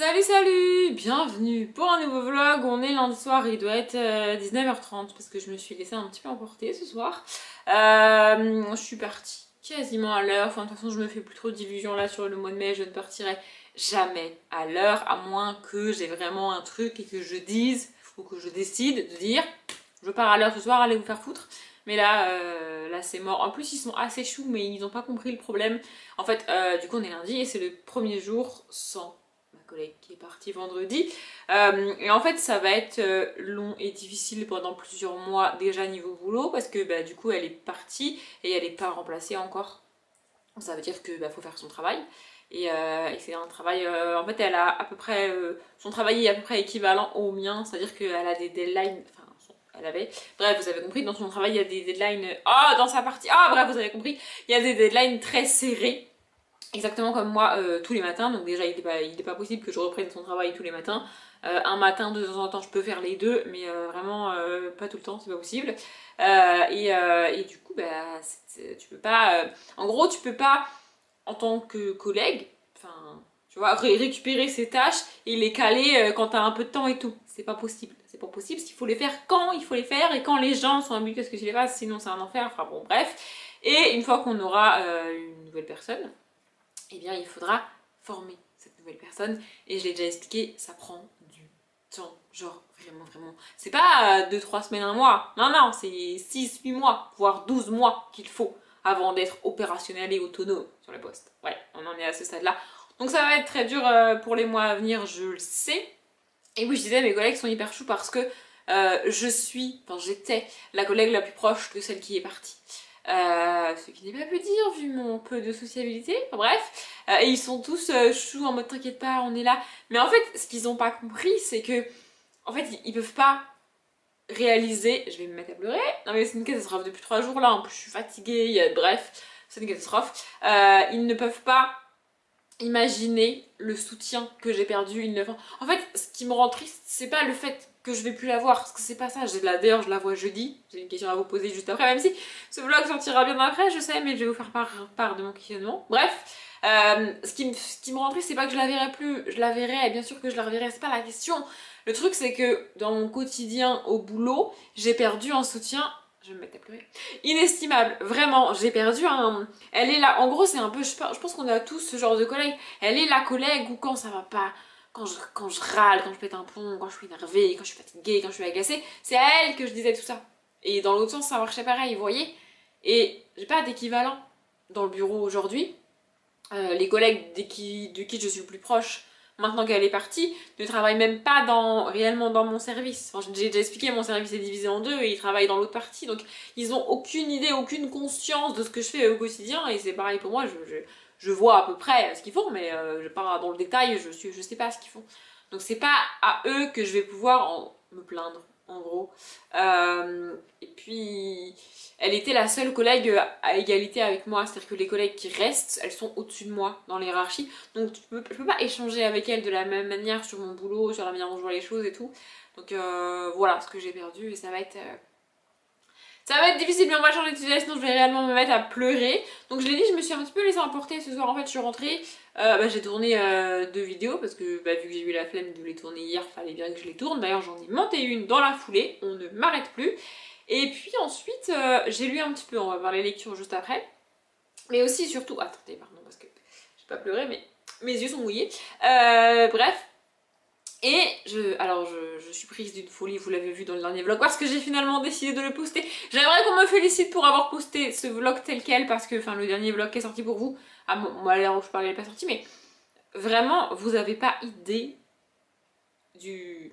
Salut salut, bienvenue pour un nouveau vlog. On est lundi soir, il doit être 19h30 parce que je me suis laissée un petit peu emporter ce soir. Je suis partie quasiment à l'heure, enfin de toute façon je me fais plus trop d'illusions là sur le mois de mai, je ne partirai jamais à l'heure à moins que j'ai vraiment un truc et que je dise ou que je décide de dire je pars à l'heure ce soir, allez vous faire foutre. Mais là, là c'est mort. En plus ils sont assez choux mais ils n'ont pas compris le problème. En fait du coup on est lundi et c'est le premier jour sans ma collègue qui est partie vendredi. Et en fait ça va être long et difficile pendant plusieurs mois déjà niveau boulot parce que bah, du coup elle est partie et elle n'est pas remplacée encore. Ça veut dire que bah, faut faire son travail. Et c'est un travail, en fait elle a à peu près, son travail est à peu près équivalent au mien, c'est-à-dire qu'elle a des deadlines, enfin elle avait, bref vous avez compris, dans son travail il y a des deadlines, dans sa partie, bref vous avez compris, il y a des deadlines très serrés. Exactement comme moi tous les matins, donc déjà il n'est pas possible que je reprenne son travail tous les matins. Un matin de temps en temps je peux faire les deux, mais vraiment pas tout le temps, c'est pas possible. Et du coup bah, tu peux pas, en gros tu peux pas en tant que collègue, enfin tu vois, récupérer ses tâches et les caler quand t'as un peu de temps et tout. C'est pas possible, c'est pas possible, parce qu'il faut les faire quand il faut les faire et quand les gens sont habitués à ce que tu les fasses, sinon c'est un enfer, enfin bon bref. Et une fois qu'on aura une nouvelle personne, eh bien il faudra former cette nouvelle personne et je l'ai déjà expliqué, ça prend du temps, genre vraiment. C'est pas 2-3 semaines, un mois, non, c'est 6-8 mois, voire 12 mois qu'il faut avant d'être opérationnel et autonome sur le poste. Ouais, on en est à ce stade-là. Donc ça va être très dur pour les mois à venir, je le sais. Et oui, je disais, mes collègues sont hyper choux parce que j'étais la collègue la plus proche de celle qui est partie. Ce qui n'est pas peu dire vu mon peu de sociabilité, enfin, bref. Et ils sont tous choux en mode t'inquiète pas, on est là. Mais en fait, ce qu'ils n'ont pas compris, c'est que en fait, ils peuvent pas réaliser. Je vais me mettre à pleurer. Non mais c'est une catastrophe depuis 3 jours là, en plus je suis fatiguée, bref, c'est une catastrophe. Ils ne peuvent pas imaginer le soutien que j'ai perdu. En fait, ce qui me rend triste, c'est pas le fait que je vais plus la voir, parce que c'est pas ça. D'ailleurs, je la vois jeudi. J'ai une question à vous poser juste après, même si ce vlog sortira bien après, je sais, mais je vais vous faire part de mon questionnement. Bref, ce qui me rend triste, c'est pas que je la verrai plus, je la verrai, et bien sûr que je la reverrai, c'est pas la question. Le truc, c'est que dans mon quotidien au boulot, j'ai perdu un soutien, je vais me mettre à pleurer, inestimable. Vraiment, j'ai perdu un... Elle est là, en gros, c'est un peu, je pense qu'on a tous ce genre de collègue. Elle est la collègue où quand ça va pas, quand je râle, quand je pète un plomb, quand je suis énervée, quand je suis fatiguée, quand je suis agacée, c'est à elle que je disais tout ça. Et dans l'autre sens, ça marchait pareil, vous voyez. Et j'ai pas d'équivalent dans le bureau aujourd'hui. Les collègues de qui je suis le plus proche, maintenant qu'elle est partie, ne travaillent même pas réellement dans mon service. Enfin, j'ai déjà expliqué, mon service est divisé en deux et ils travaillent dans l'autre partie. Donc ils ont aucune idée, aucune conscience de ce que je fais au quotidien. Et c'est pareil pour moi, je vois à peu près ce qu'ils font, mais je pars dans le détail, je sais pas ce qu'ils font. Donc c'est pas à eux que je vais pouvoir me plaindre, en gros. Et puis... Elle était la seule collègue à égalité avec moi, c'est-à-dire que les collègues qui restent, elles sont au-dessus de moi dans la hiérarchie. Donc je peux pas échanger avec elles de la même manière sur mon boulot, sur la manière dont je vois les choses et tout. Donc voilà ce que j'ai perdu et ça va être difficile, mais on va changer de sujet, sinon je vais réellement me mettre à pleurer. Donc je l'ai dit, je me suis un petit peu laissée emporter ce soir. En fait, je suis rentrée, j'ai tourné 2 vidéos parce que vu que j'ai eu la flemme de les tourner hier, fallait bien que je les tourne. D'ailleurs, j'en ai monté une dans la foulée, on ne m'arrête plus. Et puis ensuite, j'ai lu un petit peu, on va voir les lectures juste après. Mais aussi, surtout, attendez, pardon, parce que j'ai pas pleuré, mais mes yeux sont mouillés. Bref. Et je suis prise d'une folie, vous l'avez vu dans le dernier vlog, parce que j'ai finalement décidé de le poster. J'aimerais qu'on me félicite pour avoir posté ce vlog tel quel, parce que, enfin, le dernier vlog qui est sorti pour vous, moi, à l'heure où je parlais, il n'est pas sorti, mais vraiment, vous avez pas idée du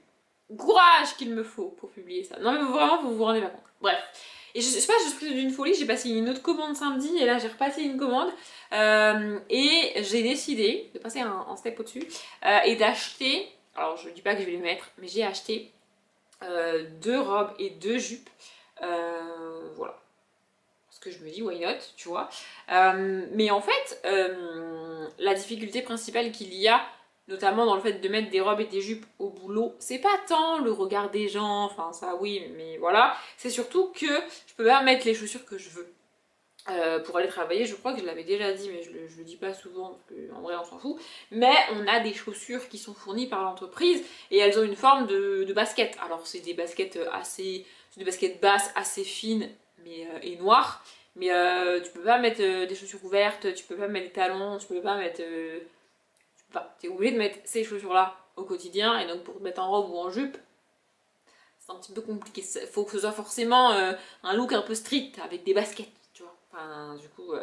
courage qu'il me faut pour publier ça. Non mais vraiment, vous vous rendez pas compte. Bref. Et je sais pas, je suis prise d'une folie, j'ai passé une autre commande samedi et là j'ai repassé une commande et j'ai décidé de passer un step au-dessus et d'acheter, alors je dis pas que je vais les mettre, mais j'ai acheté 2 robes et 2 jupes, voilà. Parce que je me dis why not, tu vois. Mais en fait, la difficulté principale qu'il y a notamment dans le fait de mettre des robes et des jupes au boulot, c'est pas tant le regard des gens, enfin ça oui, mais voilà, c'est surtout que je peux pas mettre les chaussures que je veux. pour aller travailler. Je crois que je l'avais déjà dit, mais je le dis pas souvent parce qu'en vrai on s'en fout. Mais on a des chaussures qui sont fournies par l'entreprise et elles ont une forme de basket. Alors c'est des baskets c'est des baskets basses assez fines mais, et noires. Mais tu peux pas mettre des chaussures ouvertes, tu peux pas mettre des talons, tu peux pas mettre... tu peux pas. T'es obligé de mettre ces chaussures-là au quotidien et donc pour te mettre en robe ou en jupe, c'est un petit peu compliqué. Il faut que ce soit forcément un look un peu strict avec des baskets, tu vois. Enfin, du coup,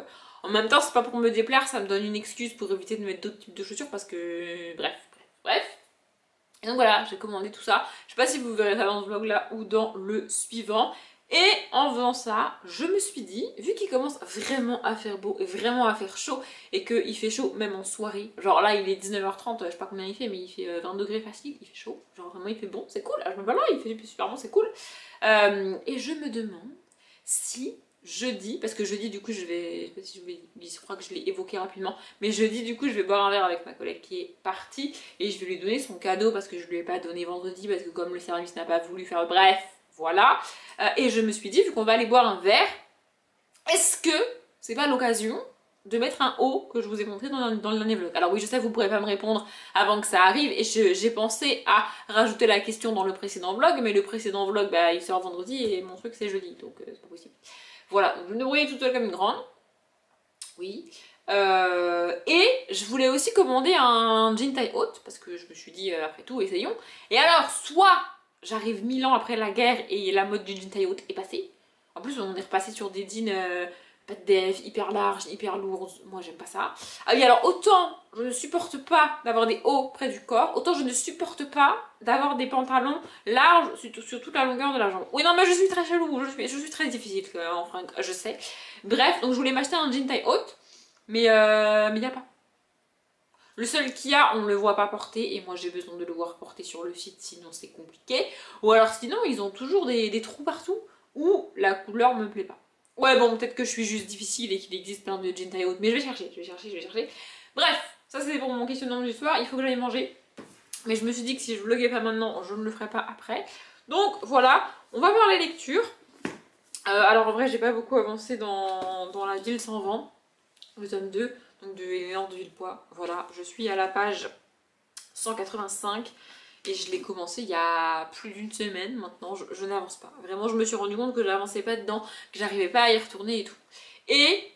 en même temps, c'est pas pour me déplaire, ça me donne une excuse pour éviter de mettre d'autres types de chaussures parce que. Bref. Et donc voilà, j'ai commandé tout ça. Je sais pas si vous verrez ça dans ce vlog là ou dans le suivant. Et en faisant ça, je me suis dit, vu qu'il commence vraiment à faire beau et vraiment à faire chaud, et qu'il fait chaud même en soirée, genre là il est 19h30, je sais pas combien il fait, mais il fait 20 degrés facile, il fait chaud, genre vraiment il fait bon, c'est cool, je me balade, il fait super bon, c'est cool. Et je me demande si jeudi, parce que jeudi du coup je vais, je sais pas si je crois que je l'ai évoqué rapidement, mais jeudi du coup je vais boire un verre avec ma collègue qui est partie, et je vais lui donner son cadeau parce que je lui ai pas donné vendredi, parce que comme le service n'a pas voulu faire, bref, voilà. Et je me suis dit, vu qu'on va aller boire un verre, est-ce que c'est pas l'occasion de mettre un haut que je vous ai montré dans le dernier vlog? Alors oui, je sais, vous pourrez pas me répondre avant que ça arrive, et j'ai pensé à rajouter la question dans le précédent vlog, mais le précédent vlog, bah, il sort vendredi, et mon truc c'est jeudi, donc c'est pas possible. Voilà, donc je me débrouillais toute seule comme une grande. Oui. Et je voulais aussi commander un jean taille haute, parce que je me suis dit, après tout, essayons. Et alors, soit j'arrive 1000 ans après la guerre et la mode du jean taille haute est passée. En plus, on est repassé sur des jeans pas de def, hyper larges, hyper lourds. Moi, j'aime pas ça. Ah oui, alors autant je ne supporte pas d'avoir des hauts près du corps, autant je ne supporte pas d'avoir des pantalons larges sur toute la longueur de la jambe. Oui, non, mais je suis très chelou, je suis très difficile en fringue, je sais. Bref, donc je voulais m'acheter un jean taille haute, mais y a pas. Le seul qu'il y a, on ne le voit pas porter, et moi j'ai besoin de le voir porter sur le site, sinon c'est compliqué. Ou alors sinon, ils ont toujours des trous partout, où la couleur me plaît pas. Ouais, bon, peut-être que je suis juste difficile et qu'il existe plein de jeans taille haute, mais je vais chercher. Bref, ça c'est pour mon questionnement du soir, il faut que j'aille manger. Mais je me suis dit que si je vloguais pas maintenant, je ne le ferais pas après. Donc voilà, on va voir les lectures. Alors en vrai, j'ai pas beaucoup avancé dans La ville sans vent, le tome 2, donc de Éléonore de Villepoix. Voilà, je suis à la page 185 et je l'ai commencé il y a plus d'une semaine maintenant. Je n'avance pas. Vraiment, je me suis rendu compte que j'avançais pas dedans, que j'arrivais pas à y retourner et tout. Et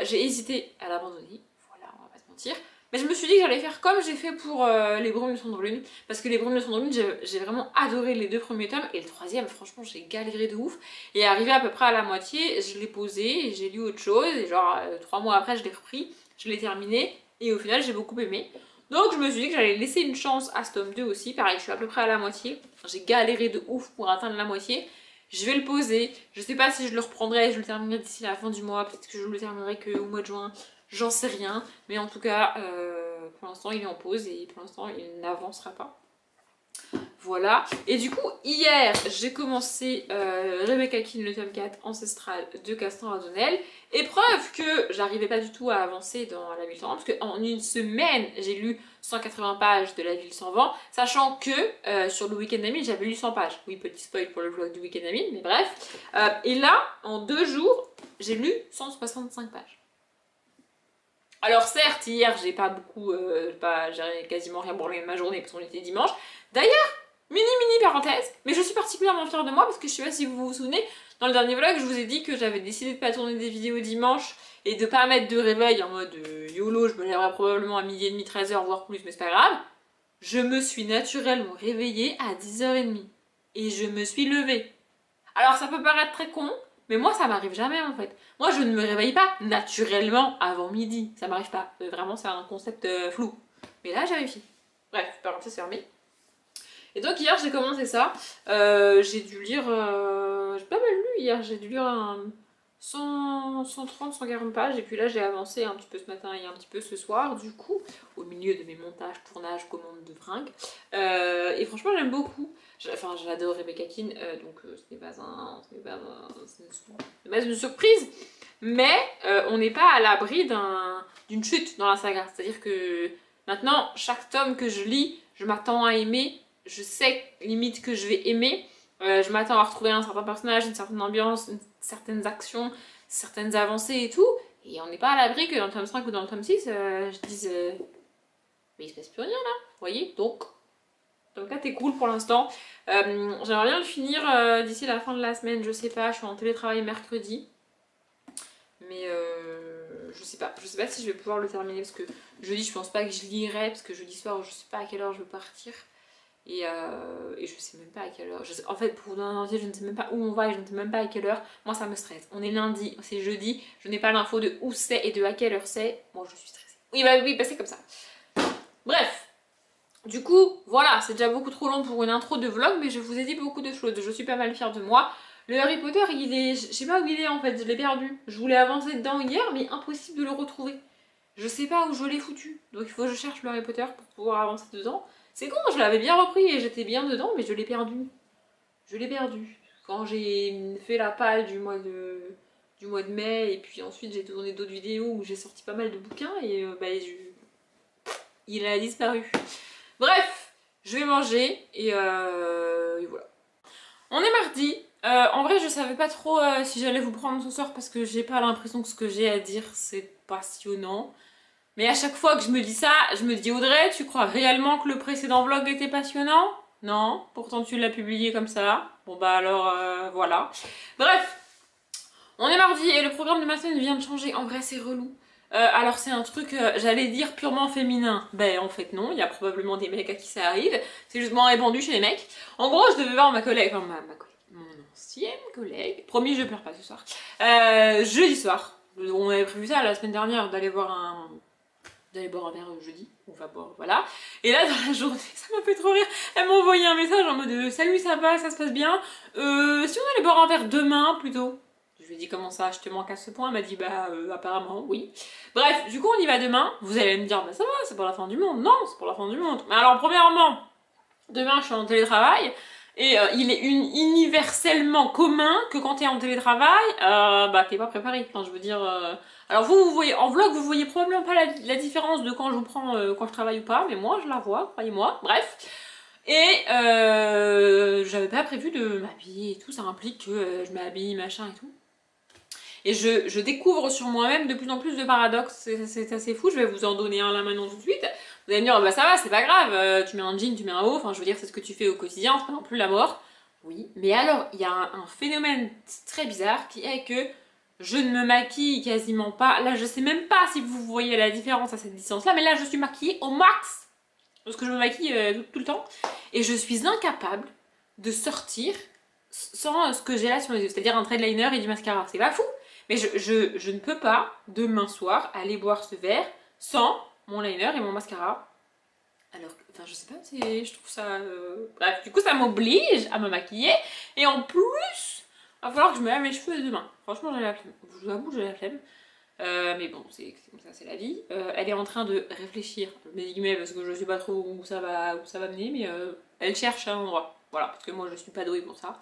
j'ai hésité à l'abandonner. Voilà, on va pas se mentir. Mais je me suis dit que j'allais faire comme j'ai fait pour les Brumes de Cendrelune. Parce que les Brumes de Cendrelune, j'ai vraiment adoré les 2 premiers tomes. Et le 3e, franchement, j'ai galéré de ouf. Et arrivé à peu près à la moitié, je l'ai posé, et j'ai lu autre chose. Et genre, 3 mois après, je l'ai repris, je l'ai terminé. Et au final, j'ai beaucoup aimé. Donc je me suis dit que j'allais laisser une chance à ce tome 2 aussi. Pareil, je suis à peu près à la moitié. J'ai galéré de ouf pour atteindre la moitié. Je vais le poser. Je sais pas si je le reprendrai, je le terminerai d'ici la fin du mois. Peut-être que je le terminerai qu'au mois de juin. J'en sais rien, mais en tout cas, pour l'instant, il est en pause et pour l'instant, il n'avancera pas. Voilà. Et du coup, hier, j'ai commencé Rebecca Keane, le tome 4, Ancestral de Castan Ardonnel. Et preuve que j'arrivais pas du tout à avancer dans La ville sans vent, parce qu'en une semaine, j'ai lu 180 pages de La ville sans vent, sachant que sur le week-end d'Amine, j'avais lu 100 pages. Oui, petit spoil pour le vlog du week-end d'Amine, mais bref. Et là, en 2 jours, j'ai lu 165 pages. Alors certes, hier, j'ai pas beaucoup, j'ai quasiment rien branlé ma journée parce qu'on était dimanche. D'ailleurs, mini parenthèse, mais je suis particulièrement fière de moi parce que je sais pas si vous vous souvenez, dans le dernier vlog, je vous ai dit que j'avais décidé de pas tourner des vidéos dimanche et de pas mettre de réveil en mode YOLO, je me lèverai probablement à 12h30, 13h, voire plus, mais c'est pas grave. Je me suis naturellement réveillée à 10h30 et je me suis levée. Alors ça peut paraître très con, mais moi ça m'arrive jamais en fait. Moi je ne me réveille pas naturellement avant midi, ça m'arrive pas. Vraiment c'est un concept flou. Mais là j'ai réussi. Bref, parenthèse fermée. Et donc hier j'ai commencé ça. J'ai dû lire... j'ai pas mal lu hier, j'ai dû lire 130, 140 pages. Et puis là j'ai avancé un petit peu ce matin et un petit peu ce soir du coup. Au milieu de mes montages, tournages, commandes de fringues. Et franchement j'aime beaucoup. Enfin, j'adore Rebecca Keane, donc ce n'est pas une surprise, mais on n'est pas à l'abri d'une chute dans la saga. C'est-à-dire que maintenant, chaque tome que je lis, je m'attends à aimer, je sais limite que je vais aimer, je m'attends à retrouver un certain personnage, une certaine ambiance, certaines actions, certaines avancées et tout, et on n'est pas à l'abri que dans le tome 5 ou dans le tome 6, je dise mais il se passe plus rien là, vous voyez, donc là t'es cool pour l'instant. J'aimerais bien le finir d'ici la fin de la semaine, je sais pas, je suis en télétravail mercredi, mais je sais pas si je vais pouvoir le terminer parce que jeudi je pense pas que je lirai parce que jeudi soir je sais pas à quelle heure je veux partir. Et je sais même pas à quelle heure. En fait, pour vous donner un entier, je ne sais même pas où on va et je ne sais même pas à quelle heure. Moi, ça me stresse. On est lundi, c'est jeudi. Je n'ai pas l'info de où c'est et de à quelle heure c'est. Moi, je suis stressée. Oui, bah c'est comme ça. Bref. Du coup, voilà, c'est déjà beaucoup trop long pour une intro de vlog, mais je vous ai dit beaucoup de choses. Je suis pas mal fière de moi. Le Harry Potter, il est... Je sais pas où il est en fait, je l'ai perdu. Je voulais avancer dedans hier, mais impossible de le retrouver. Je sais pas où je l'ai foutu. Donc il faut que je cherche le Harry Potter pour pouvoir avancer dedans. C'est con, je l'avais bien repris et j'étais bien dedans, mais je l'ai perdu. Je l'ai perdu. Quand j'ai fait la palle du mois de mai, et puis ensuite j'ai tourné d'autres vidéos où j'ai sorti pas mal de bouquins, et il a disparu. Bref, je vais manger, et voilà. On est mardi. En vrai, je savais pas trop si j'allais vous prendre ce soir, parce que j'ai pas l'impression que ce que j'ai à dire, c'est passionnant. Mais à chaque fois que je me dis ça, je me dis Audrey, tu crois réellement que le précédent vlog était passionnant? Non, pourtant tu l'as publié comme ça. Bon bah alors voilà. Bref, on est mardi et le programme de ma semaine vient de changer. En vrai c'est relou. Alors c'est un truc, j'allais dire purement féminin. Ben en fait non, il y a probablement des mecs à qui ça arrive. C'est justement répandu chez les mecs. En gros je devais voir ma collègue, enfin ma collègue, mon ancienne collègue. Promis je pleure pas ce soir. Jeudi soir. On avait prévu ça la semaine dernière d'aller boire un verre jeudi, on va boire, voilà. Et là, dans la journée, ça m'a fait trop rire, elle m'a envoyé un message en mode salut, ça va, ça se passe bien, si on allait boire un verre demain, plutôt. Je lui ai dit comment ça, je te manque à ce point, elle m'a dit bah apparemment, oui. Bref, du coup on y va demain, vous allez me dire bah ça va, c'est pour la fin du monde. Non, c'est pour la fin du monde. Mais alors premièrement, demain je suis en télétravail, et il est universellement commun que quand t'es en télétravail, bah t'es pas préparé. Enfin, je veux dire. Alors vous voyez en vlog, vous voyez probablement pas la différence de quand je vous prends, quand je travaille ou pas, mais moi je la vois, croyez-moi. Bref. Et j'avais pas prévu de m'habiller et tout, ça implique que je m'habille, machin et tout. Et je découvre sur moi-même de plus en plus de paradoxes, c'est assez fou, je vais vous en donner un là maintenant tout de suite. Vous allez me dire, bah ça va, c'est pas grave, tu mets un jean, tu mets un haut, enfin je veux dire, c'est ce que tu fais au quotidien, c'est pas non plus la mort. Oui, mais alors, il y a un phénomène très bizarre qui est que je ne me maquille quasiment pas. Là, je sais même pas si vous voyez la différence à cette distance-là, mais là, je suis maquillée au max parce que je me maquille tout le temps. Et je suis incapable de sortir sans ce que j'ai là sur les yeux, c'est-à-dire un trait de liner et du mascara. C'est pas fou, mais je ne peux pas, demain soir, aller boire ce verre sans mon liner et mon mascara. Alors, enfin, je sais pas, je trouve ça... Bref, du coup, ça m'oblige à me maquiller. Et en plus, il va falloir que je me lave mes cheveux demain. Franchement, j'ai la flemme. Je vous avoue, j'ai la flemme. Mais bon, c'est comme ça, c'est la vie. Elle est en train de réfléchir, mes guillemets, parce que je sais pas trop où ça va mener, mais elle cherche un endroit. Voilà, parce que moi, je suis pas douée pour ça.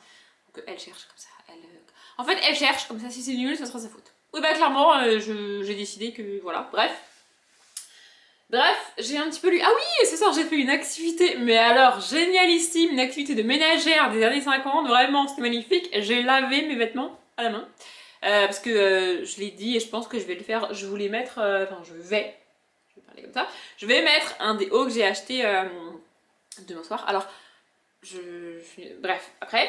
Donc, elle cherche comme ça. En fait, elle cherche comme ça. Si c'est nul, ça sera sa faute. Oui, bah, clairement, j'ai décidé que... Voilà, Bref, j'ai un petit peu lu... Ah oui, ce soir j'ai fait une activité, mais alors génialissime, une activité de ménagère des années 50, vraiment, c'était magnifique. J'ai lavé mes vêtements à la main, parce que je l'ai dit et je pense que je vais le faire, je voulais mettre... je vais parler comme ça, je vais mettre un des hauts que j'ai acheté demain soir. Alors, bref, après.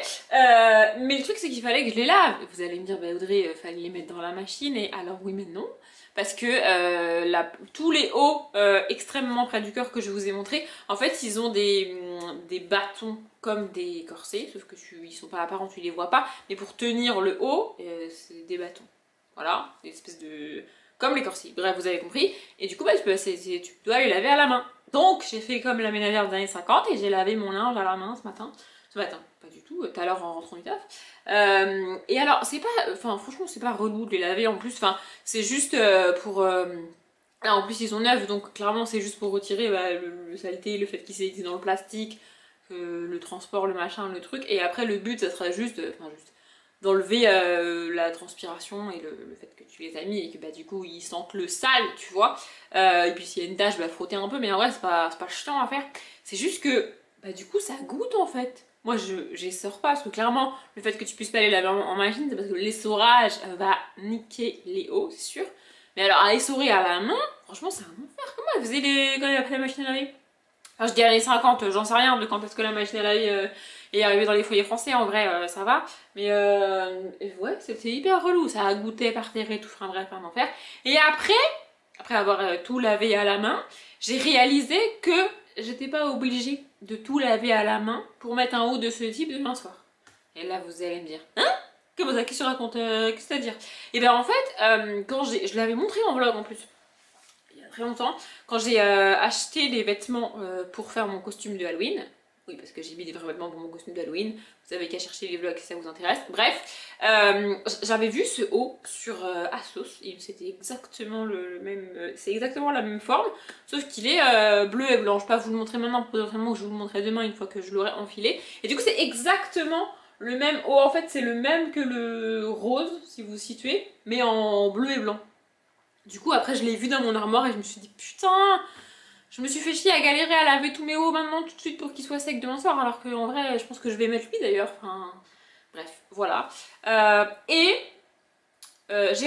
Mais le truc c'est qu'il fallait que je les lave. Vous allez me dire, bah Audrey, fallait les mettre dans la machine, et alors oui mais non. Parce que tous les hauts extrêmement près du cœur que je vous ai montré, en fait ils ont des bâtons comme des corsets, sauf que ils sont pas apparents, tu les vois pas, mais pour tenir le haut, c'est des bâtons. Voilà, des espèces de... comme les corsets, bref vous avez compris, et du coup bah, tu dois les laver à la main. Donc j'ai fait comme la ménagère des années 50 et j'ai lavé mon linge à la main ce matin, pas du tout, tout à l'heure en rentrant du taf. Et alors c'est pas, enfin franchement c'est pas relou de les laver en plus, enfin c'est juste pour... Là en plus ils sont neufs donc clairement c'est juste pour retirer le saleté, le fait qu'ils étaient dans le plastique, le transport, le machin, le truc, et après le but ça sera juste, d'enlever la transpiration et le fait que tu les as mis et que bah du coup ils sentent le sale, tu vois. Et puis s'il y a une tache, bah frotter un peu, mais en vrai c'est pas chiant à faire. C'est juste que bah du coup ça goûte en fait. moi j'essore pas, parce que clairement, le fait que tu puisses pas les laver en machine, c'est parce que l'essorage va niquer les hauts, c'est sûr. Mais alors, à essorer à la main, franchement, c'est un enfer. Comment elle faisait quand il a pris la machine à laver? Enfin, je dis années 50, j'en sais rien de quand est-ce que la machine à laver est arrivée dans les foyers français, en vrai, ça va. Mais ouais, c'était hyper relou, ça a goûté par terre et tout, enfin bref, un enfer. Et après avoir tout lavé à la main, j'ai réalisé que j'étais pas obligée de tout laver à la main pour mettre un haut de ce type demain soir. Et là, vous allez me dire, hein? Comment ça? Qu'est-ce que tu racontes? Qu'est-ce que c'est-à-dire? Et ben en fait, quand je l'avais montré en vlog en plus, il y a très longtemps, quand j'ai acheté les vêtements pour faire mon costume de Halloween, oui parce que j'ai mis des vrais vêtements pour mon costume d'Halloween, vous avez qu'à chercher les vlogs si ça vous intéresse, bref, j'avais vu ce haut sur Asos, et c'était exactement le même, c'est exactement la même forme, sauf qu'il est bleu et blanc. Je vais pas vous le montrer maintenant, potentiellement je vous le montrerai demain une fois que je l'aurai enfilé, et du coup c'est exactement le même haut, en fait c'est le même que le rose, si vous vous situez, mais en bleu et blanc. Du coup, après, je l'ai vu dans mon armoire et je me suis dit, putain, je me suis fait chier à galérer à laver tous mes hauts maintenant tout de suite pour qu'ils soient secs demain soir, alors qu'en vrai, je pense que je vais mettre lui d'ailleurs. Enfin, bref, voilà. J'ai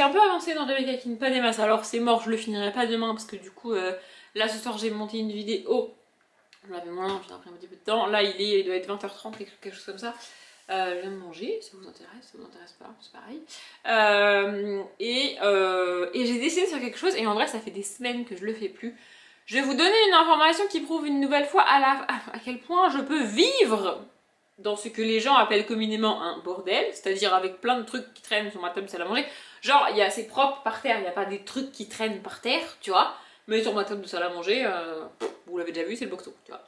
un peu avancé dans Rebecca King, pas des masses. Alors, c'est mort, je le finirai pas demain parce que du coup, là ce soir, j'ai monté une vidéo. Je l'avais moins, j'ai pris un petit peu de temps. Là, il doit être 20h30, quelque chose comme ça. Je viens de manger, ça vous intéresse, ça vous intéresse pas, c'est pareil. Et j'ai décidé de faire quelque chose, et en vrai ça fait des semaines que je le fais plus. Je vais vous donner une information qui prouve une nouvelle fois à quel point je peux vivre dans ce que les gens appellent communément un bordel, c'est-à-dire avec plein de trucs qui traînent sur ma table de salle à manger. Genre, il y a assez propre par terre, il n'y a pas des trucs qui traînent par terre, tu vois. Mais sur ma table de salle à manger, vous l'avez déjà vu, c'est le boxo, tu vois.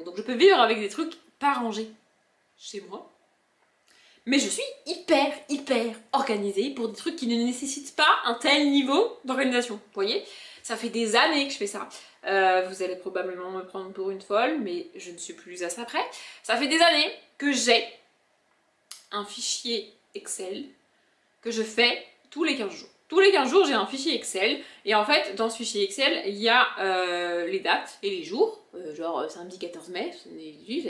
Donc je peux vivre avec des trucs pas rangés chez moi. Mais je suis hyper organisée pour des trucs qui ne nécessitent pas un tel niveau d'organisation. Vous voyez? Ça fait des années que je fais ça. Vous allez probablement me prendre pour une folle, mais je ne suis plus à ça près. Ça fait des années que j'ai un fichier Excel que je fais tous les 15 jours. Tous les 15 jours, j'ai un fichier Excel, et en fait, dans ce fichier Excel, il y a les dates et les jours, genre samedi 14 mai, ça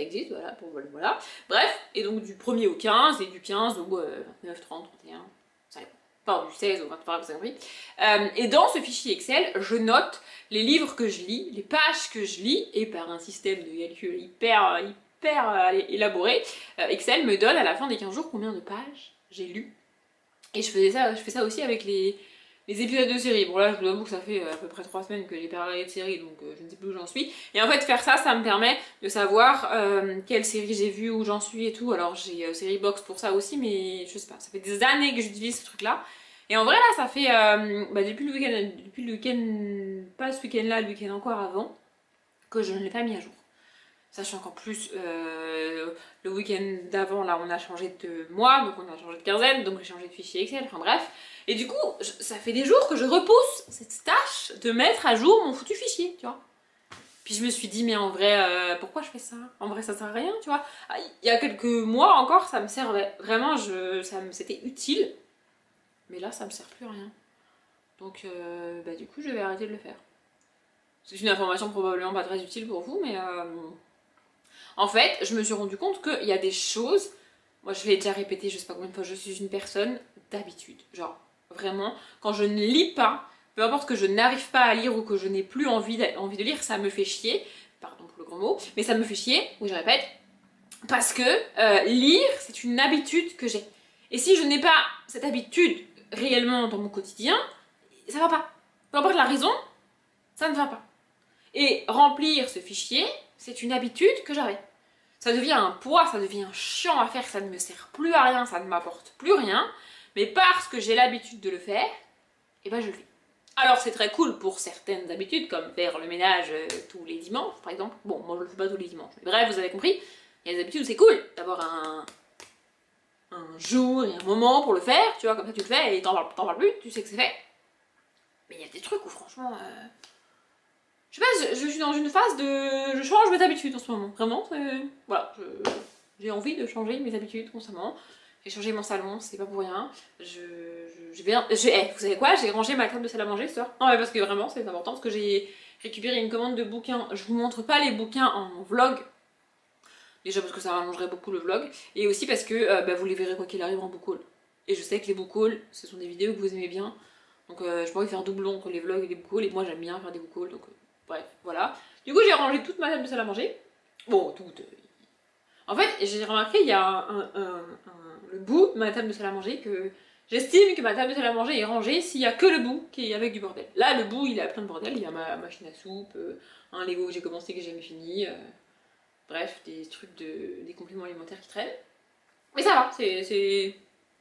existe, voilà, voilà. Bref, et donc du 1er au 15, et du 15 au 29, 30, 31, ça dépend. Enfin, du 16 au 23, vous avez compris. Et dans ce fichier Excel, je note les livres que je lis, les pages que je lis, et par un système de calcul hyper élaboré, Excel me donne à la fin des 15 jours combien de pages j'ai lu. Et je fais ça aussi avec les épisodes de série. Bon là je vous avoue que ça fait à peu près 3 semaines que j'ai pas regardé de série, donc je ne sais plus où j'en suis. Et en fait faire ça, ça me permet de savoir quelle série j'ai vue, où j'en suis et tout. Alors j'ai Seriebox pour ça aussi, mais je sais pas, ça fait des années que j'utilise ce truc là. Et en vrai là ça fait depuis le week-end, pas ce week-end là, le week-end encore avant, que je ne l'ai pas mis à jour. Sachant qu'en plus, le week-end d'avant, là, on a changé de mois, donc on a changé de quinzaine, donc j'ai changé de fichier Excel, enfin bref. Et du coup, ça fait des jours que je repousse cette tâche de mettre à jour mon foutu fichier, tu vois. Puis je me suis dit, mais en vrai, pourquoi je fais ça? En vrai, ça sert à rien, tu vois. Il y a quelques mois encore, ça me servait. Vraiment, c'était utile. Mais là, ça me sert plus à rien. Donc, du coup, je vais arrêter de le faire. C'est une information probablement pas très utile pour vous, mais... En fait, je me suis rendu compte qu'il y a des choses, moi je l'ai déjà répété je sais pas combien de fois, je suis une personne d'habitude. Genre, vraiment, quand je ne lis pas, peu importe que je n'arrive pas à lire ou que je n'ai plus envie de lire, ça me fait chier. Pardon pour le grand mot, mais ça me fait chier, oui je répète, parce que lire, c'est une habitude que j'ai. Et si je n'ai pas cette habitude réellement dans mon quotidien, ça va pas. Peu importe la raison, ça ne va pas. Et remplir ce fichier, c'est une habitude que j'avais. Ça devient un poids, ça devient chiant à faire, ça ne me sert plus à rien, ça ne m'apporte plus rien. Mais parce que j'ai l'habitude de le faire, et ben je le fais. Alors c'est très cool pour certaines habitudes, comme faire le ménage tous les dimanches, par exemple. Bon, moi je le fais pas tous les dimanches. Mais bref, vous avez compris, il y a des habitudes où c'est cool d'avoir un jour et un moment pour le faire, tu vois, comme ça tu le fais et t'en parles plus, tu sais que c'est fait. Mais il y a des trucs où franchement... Je sais pas, je suis dans une phase de... Je change mes habitudes en ce moment, vraiment. Voilà, j'ai envie de changer mes habitudes constamment. J'ai changé mon salon, c'est pas pour rien. Vous savez quoi? J'ai rangé ma table de salle à manger ce soir. Non mais parce que vraiment c'est important, parce que j'ai récupéré une commande de bouquins. Je vous montre pas les bouquins en vlog. Déjà parce que ça rallongerait beaucoup le vlog, et aussi parce que vous les verrez quoi qu'il arrive en book haul. Et je sais que les book hauls, ce sont des vidéos que vous aimez bien, donc je pourrais faire doublon entre les vlogs et les book hauls, et moi j'aime bien faire des book hauls, donc bref, voilà. Du coup j'ai rangé toute ma table de salle à manger. Bon, toute... En fait, j'ai remarqué, il y a le bout de ma table de salle à manger que... J'estime que ma table de salle à manger est rangée s'il y a que le bout qui est avec du bordel. Là, le bout, il a plein de bordel. Il y a ma machine à soupe, un Lego que j'ai commencé que j'ai jamais fini. Bref, des trucs des compléments alimentaires qui traînent. Mais ça va,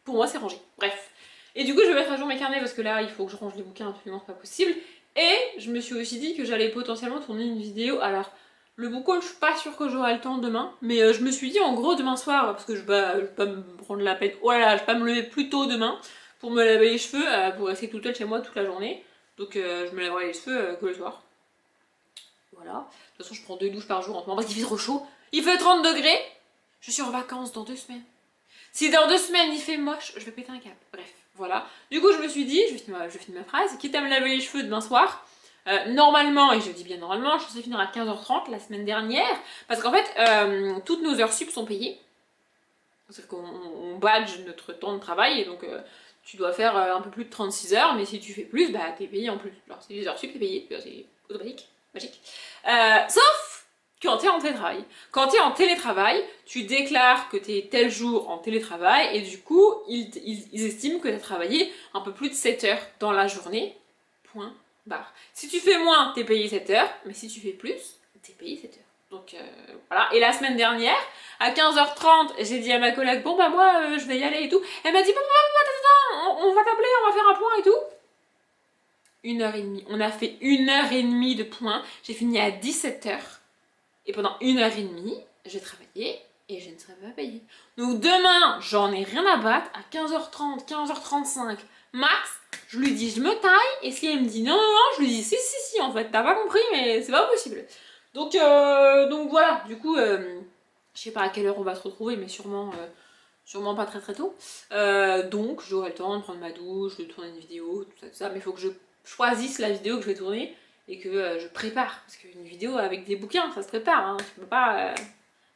pour moi, c'est rangé. Bref. Et du coup, je vais mettre à jour mes carnets parce que là, il faut que je range les bouquins, absolument c'est pas possible. Et je me suis aussi dit que j'allais potentiellement tourner une vidéo. Alors, le book haul, je suis pas sûre que j'aurai le temps demain, mais je me suis dit en gros demain soir, parce que je vais pas me prendre la peine, oh là là, je vais pas me lever plus tôt demain pour me laver les cheveux, pour rester toute seule chez moi toute la journée. Donc je me laverai les cheveux que le soir. Voilà. De toute façon, je prends 2 douches par jour en ce moment parce qu'il fait trop chaud. Il fait 30 degrés. Je suis en vacances dans 2 semaines. Si dans 2 semaines il fait moche, je vais péter un câble. Bref, voilà. Du coup, je me suis dit, je finis ma phrase, quitte à me laver les cheveux demain soir. Normalement, et je dis bien normalement, je suis finir à 15h30 la semaine dernière, parce qu'en fait, toutes nos heures sup sont payées. C'est-à-dire qu'on badge notre temps de travail, et donc tu dois faire un peu plus de 36 heures, mais si tu fais plus, bah t'es payé en plus. Alors c'est les heures sup, t'es payé, c'est automatique, magique. Sauf quand t'es en télétravail. Quand t'es en télétravail, tu déclares que t'es tel jour en télétravail, et du coup, ils estiment que t'as travaillé un peu plus de 7 heures dans la journée, point. Si tu fais moins, t'es payé 7 heures, mais si tu fais plus, t'es payé 7 heures. Donc voilà, et la semaine dernière, à 15h30, j'ai dit à ma collègue, bon bah moi je vais y aller et tout. Elle m'a dit, bon, attends, on va t'appeler, on va faire un point et tout. 1h30, on a fait 1h30 de point, j'ai fini à 17h. Et pendant 1h30, j'ai travaillé et je ne serai pas payée. Donc demain, j'en ai rien à battre, à 15h30, 15h35 max, je lui dis je me taille, et si elle me dit non, non, non, je lui dis si, en fait, t'as pas compris, mais c'est pas possible. Donc voilà, du coup, je sais pas à quelle heure on va se retrouver, mais sûrement pas très très tôt. Donc j'aurai le temps de prendre ma douche, de tourner une vidéo, tout ça, mais il faut que je choisisse la vidéo que je vais tourner et que je prépare. Parce qu'une vidéo avec des bouquins, ça se prépare, hein. Tu peux pas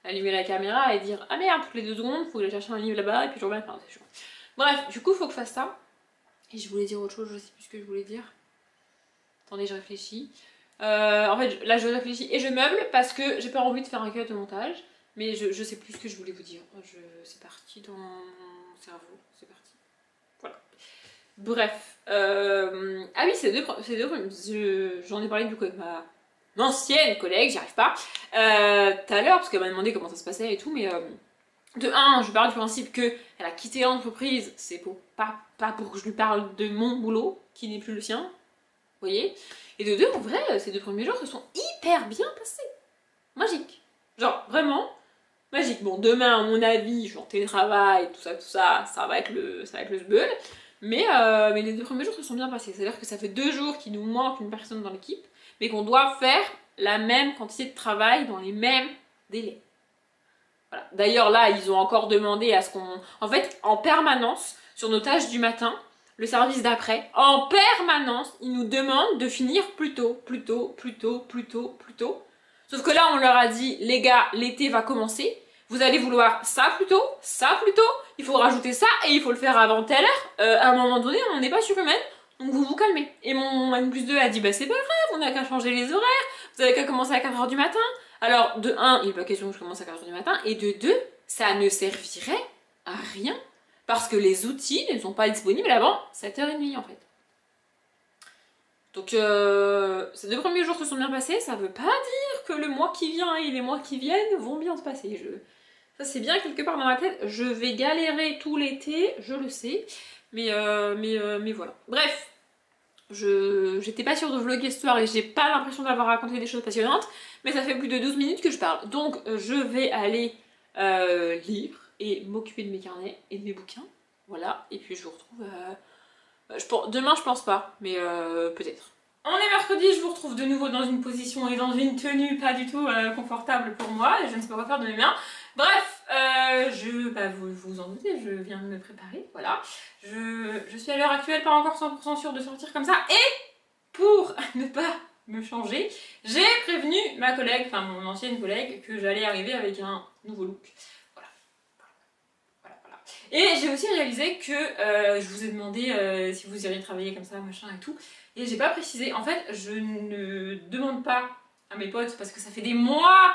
allumer la caméra et dire ah merde, toutes les 2 secondes, faut que j'aille chercher un livre là-bas et puis je reviens. Enfin, c'est chaud. Bref, du coup, il faut que je fasse ça. Et je voulais dire autre chose, je sais plus ce que je voulais dire. Attendez, je réfléchis. En fait, là je réfléchis et je meuble parce que j'ai pas envie de faire un cut de montage. Mais je sais plus ce que je voulais vous dire. C'est parti dans mon cerveau. C'est parti. Voilà. Bref. Ah oui, j'en ai parlé du coup avec ma ancienne collègue, j'y arrive pas. Tout à l'heure, parce qu'elle m'a demandé comment ça se passait et tout, mais... De 1, je pars du principe qu'elle a quitté l'entreprise, c'est pour pas pour que je lui parle de mon boulot, qui n'est plus le sien, vous voyez. Et de 2, en vrai, ces 2 premiers jours se sont hyper bien passés. Magique. Genre, vraiment, magique. Bon, demain, à mon avis, je suis en télétravail, tout ça, ça va être le sbeul. Mais les 2 premiers jours se sont bien passés. C'est-à-dire que ça fait 2 jours qu'il nous manque une personne dans l'équipe, mais qu'on doit faire la même quantité de travail dans les mêmes délais. Voilà. D'ailleurs là, ils ont encore demandé à ce qu'on... En fait, en permanence, sur nos tâches du matin, le service d'après, en permanence, ils nous demandent de finir plus tôt. Sauf que là, on leur a dit, les gars, l'été va commencer, vous allez vouloir ça plus tôt, il faut rajouter ça, et il faut le faire avant telle heure. À un moment donné, on n'est pas surhumaine, donc vous vous calmez. Et mon N+2 a dit, bah c'est pas grave, on n'a qu'à changer les horaires, vous avez qu'à commencer à 4h du matin. Alors, de 1, il n'est pas question que je commence à 4h du matin, et de 2, ça ne servirait à rien, parce que les outils ne sont pas disponibles avant 7h30 en fait. Donc, ces 2 premiers jours se sont bien passés, ça veut pas dire que le mois qui vient et les mois qui viennent vont bien se passer. Ça c'est bien quelque part dans ma tête, je vais galérer tout l'été, je le sais, mais voilà. Bref. J'étais pas sûre de vlogger ce soir et j'ai pas l'impression d'avoir raconté des choses passionnantes, mais ça fait plus de 12 minutes que je parle. Donc je vais aller lire et m'occuper de mes carnets et de mes bouquins. Voilà, et puis je vous retrouve... demain je pense pas, mais peut-être. On est mercredi, je vous retrouve de nouveau dans une position et dans une tenue pas du tout confortable pour moi, et je ne sais pas quoi faire de mes mains. Bref, vous vous en doutez, je viens de me préparer, voilà. Je suis à l'heure actuelle pas encore 100% sûre de sortir comme ça, et pour ne pas me changer, j'ai prévenu ma collègue, enfin mon ancienne collègue, que j'allais arriver avec un nouveau look. Voilà. Et j'ai aussi réalisé que je vous ai demandé si vous iriez travailler comme ça, machin et tout, et j'ai pas précisé. En fait, je ne demande pas à mes potes parce que ça fait des mois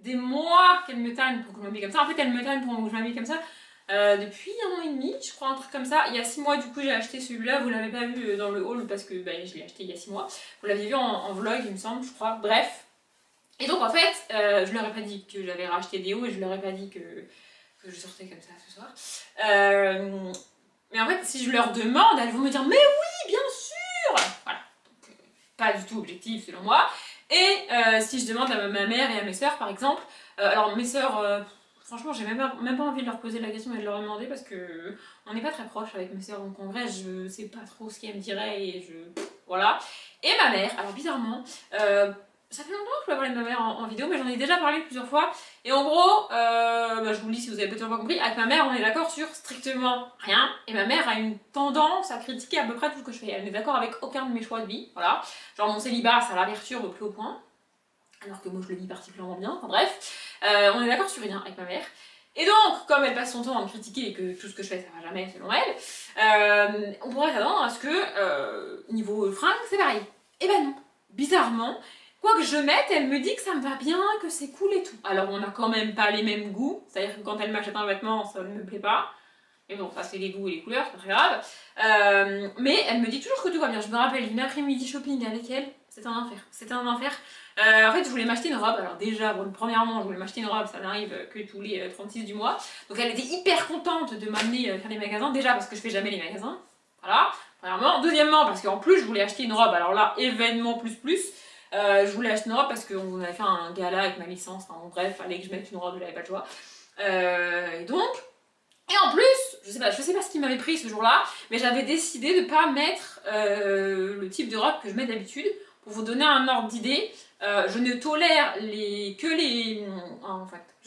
qu'elles me tannent pour que je m'habille comme ça. En fait, elles me tannent pour que je m'habille comme ça depuis 1 an et demi, je crois, un truc comme ça. Il y a 6 mois, du coup, j'ai acheté celui-là. Vous l'avez pas vu dans le haul parce que je l'ai acheté il y a 6 mois. Vous l'aviez vu en vlog, il me semble, je crois. Bref. Et donc, en fait, je leur ai pas dit que j'avais racheté des hauts et je leur ai pas dit que je sortais comme ça ce soir. Mais en fait, si je leur demande, elles vont me dire mais oui, bien sûr. Voilà. Donc, pas du tout objectif selon moi. Et si je demande à ma mère et à mes sœurs, par exemple, alors mes sœurs, franchement, j'ai même pas envie de leur poser la question et de leur demander parce que on n'est pas très proches avec mes sœurs, donc en vrai, je sais pas trop ce qu'elles me diraient et voilà. Et ma mère, alors bizarrement, ça fait longtemps que je peux parler de ma mère en vidéo, mais j'en ai déjà parlé plusieurs fois. Et en gros, je vous le dis si vous avez peut-être pas compris, avec ma mère, on est d'accord sur strictement rien. Et ma mère a une tendance à critiquer à peu près tout ce que je fais. Elle n'est d'accord avec aucun de mes choix de vie, voilà. Genre mon célibat, ça la perturbe au plus haut point. Alors que moi, je le vis particulièrement bien. Enfin bref, on est d'accord sur rien avec ma mère. Et donc, comme elle passe son temps à me critiquer et que tout ce que je fais, ça va jamais selon elle, on pourrait s'attendre à ce que, niveau fringues, c'est pareil. Et ben non, bizarrement, quoi que je mette, elle me dit que ça me va bien, que c'est cool et tout. Alors on n'a quand même pas les mêmes goûts, c'est-à-dire que quand elle m'achète un vêtement, ça ne me plaît pas. Mais bon, ça c'est les goûts et les couleurs, c'est pas très grave. Mais elle me dit toujours que tout va bien. Je me rappelle d'une après-midi shopping avec elle, c'était un enfer. C'était un enfer. En fait, je voulais m'acheter une robe. Alors déjà, bon, premièrement, je voulais m'acheter une robe, ça n'arrive que tous les 36 du mois. Donc elle était hyper contente de m'amener faire les magasins. Déjà parce que je fais jamais les magasins. Voilà, premièrement. Deuxièmement, parce qu'en plus, je voulais acheter une robe. Alors là, événement plus. Je voulais acheter une robe parce qu'on avait fait un gala avec ma licence. Enfin, bref, fallait que je mette une robe, j'avais pas le choix. Et donc... Et en plus, je sais pas ce qui m'avait pris ce jour-là, mais j'avais décidé de pas mettre le type de robe que je mets d'habitude. Pour vous donner un ordre d'idée, je ne tolère je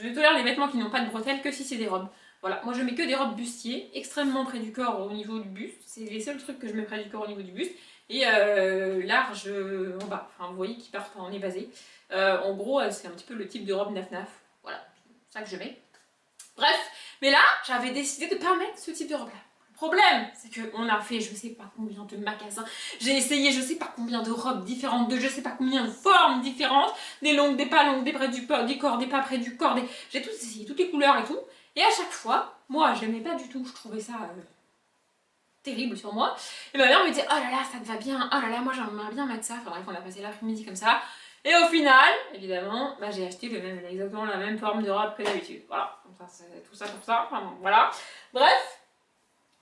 ne tolère les vêtements qui n'ont pas de bretelles que si c'est des robes. Voilà, moi je mets que des robes bustiers, extrêmement près du corps au niveau du buste. C'est les seuls trucs que je mets près du corps au niveau du buste. Et large en bas, enfin vous voyez qui partent en évasé. En gros, c'est un petit peu le type de robe naf-naf. Voilà, c'est ça que je mets. Bref, mais là, j'avais décidé de pas mettre ce type de robe-là. Le problème, c'est qu'on a fait je sais pas combien de magasins, j'ai essayé je sais pas combien de robes différentes, de je sais pas combien de formes différentes, des longues, des pas longues, des près du corps, des pas près du corps, j'ai tout essayé, toutes les couleurs et tout, et à chaque fois, moi je l'aimais pas du tout, je trouvais ça terrible sur moi, et ma mère me disait oh là là ça te va bien, oh là là moi j'aimerais bien mettre ça, enfin bref on a passé l'après-midi comme ça, et au final, évidemment, j'ai acheté exactement la même forme de robe que d'habitude. Voilà, comme ça, c'est tout ça pour ça. Enfin, bon, voilà. Bref,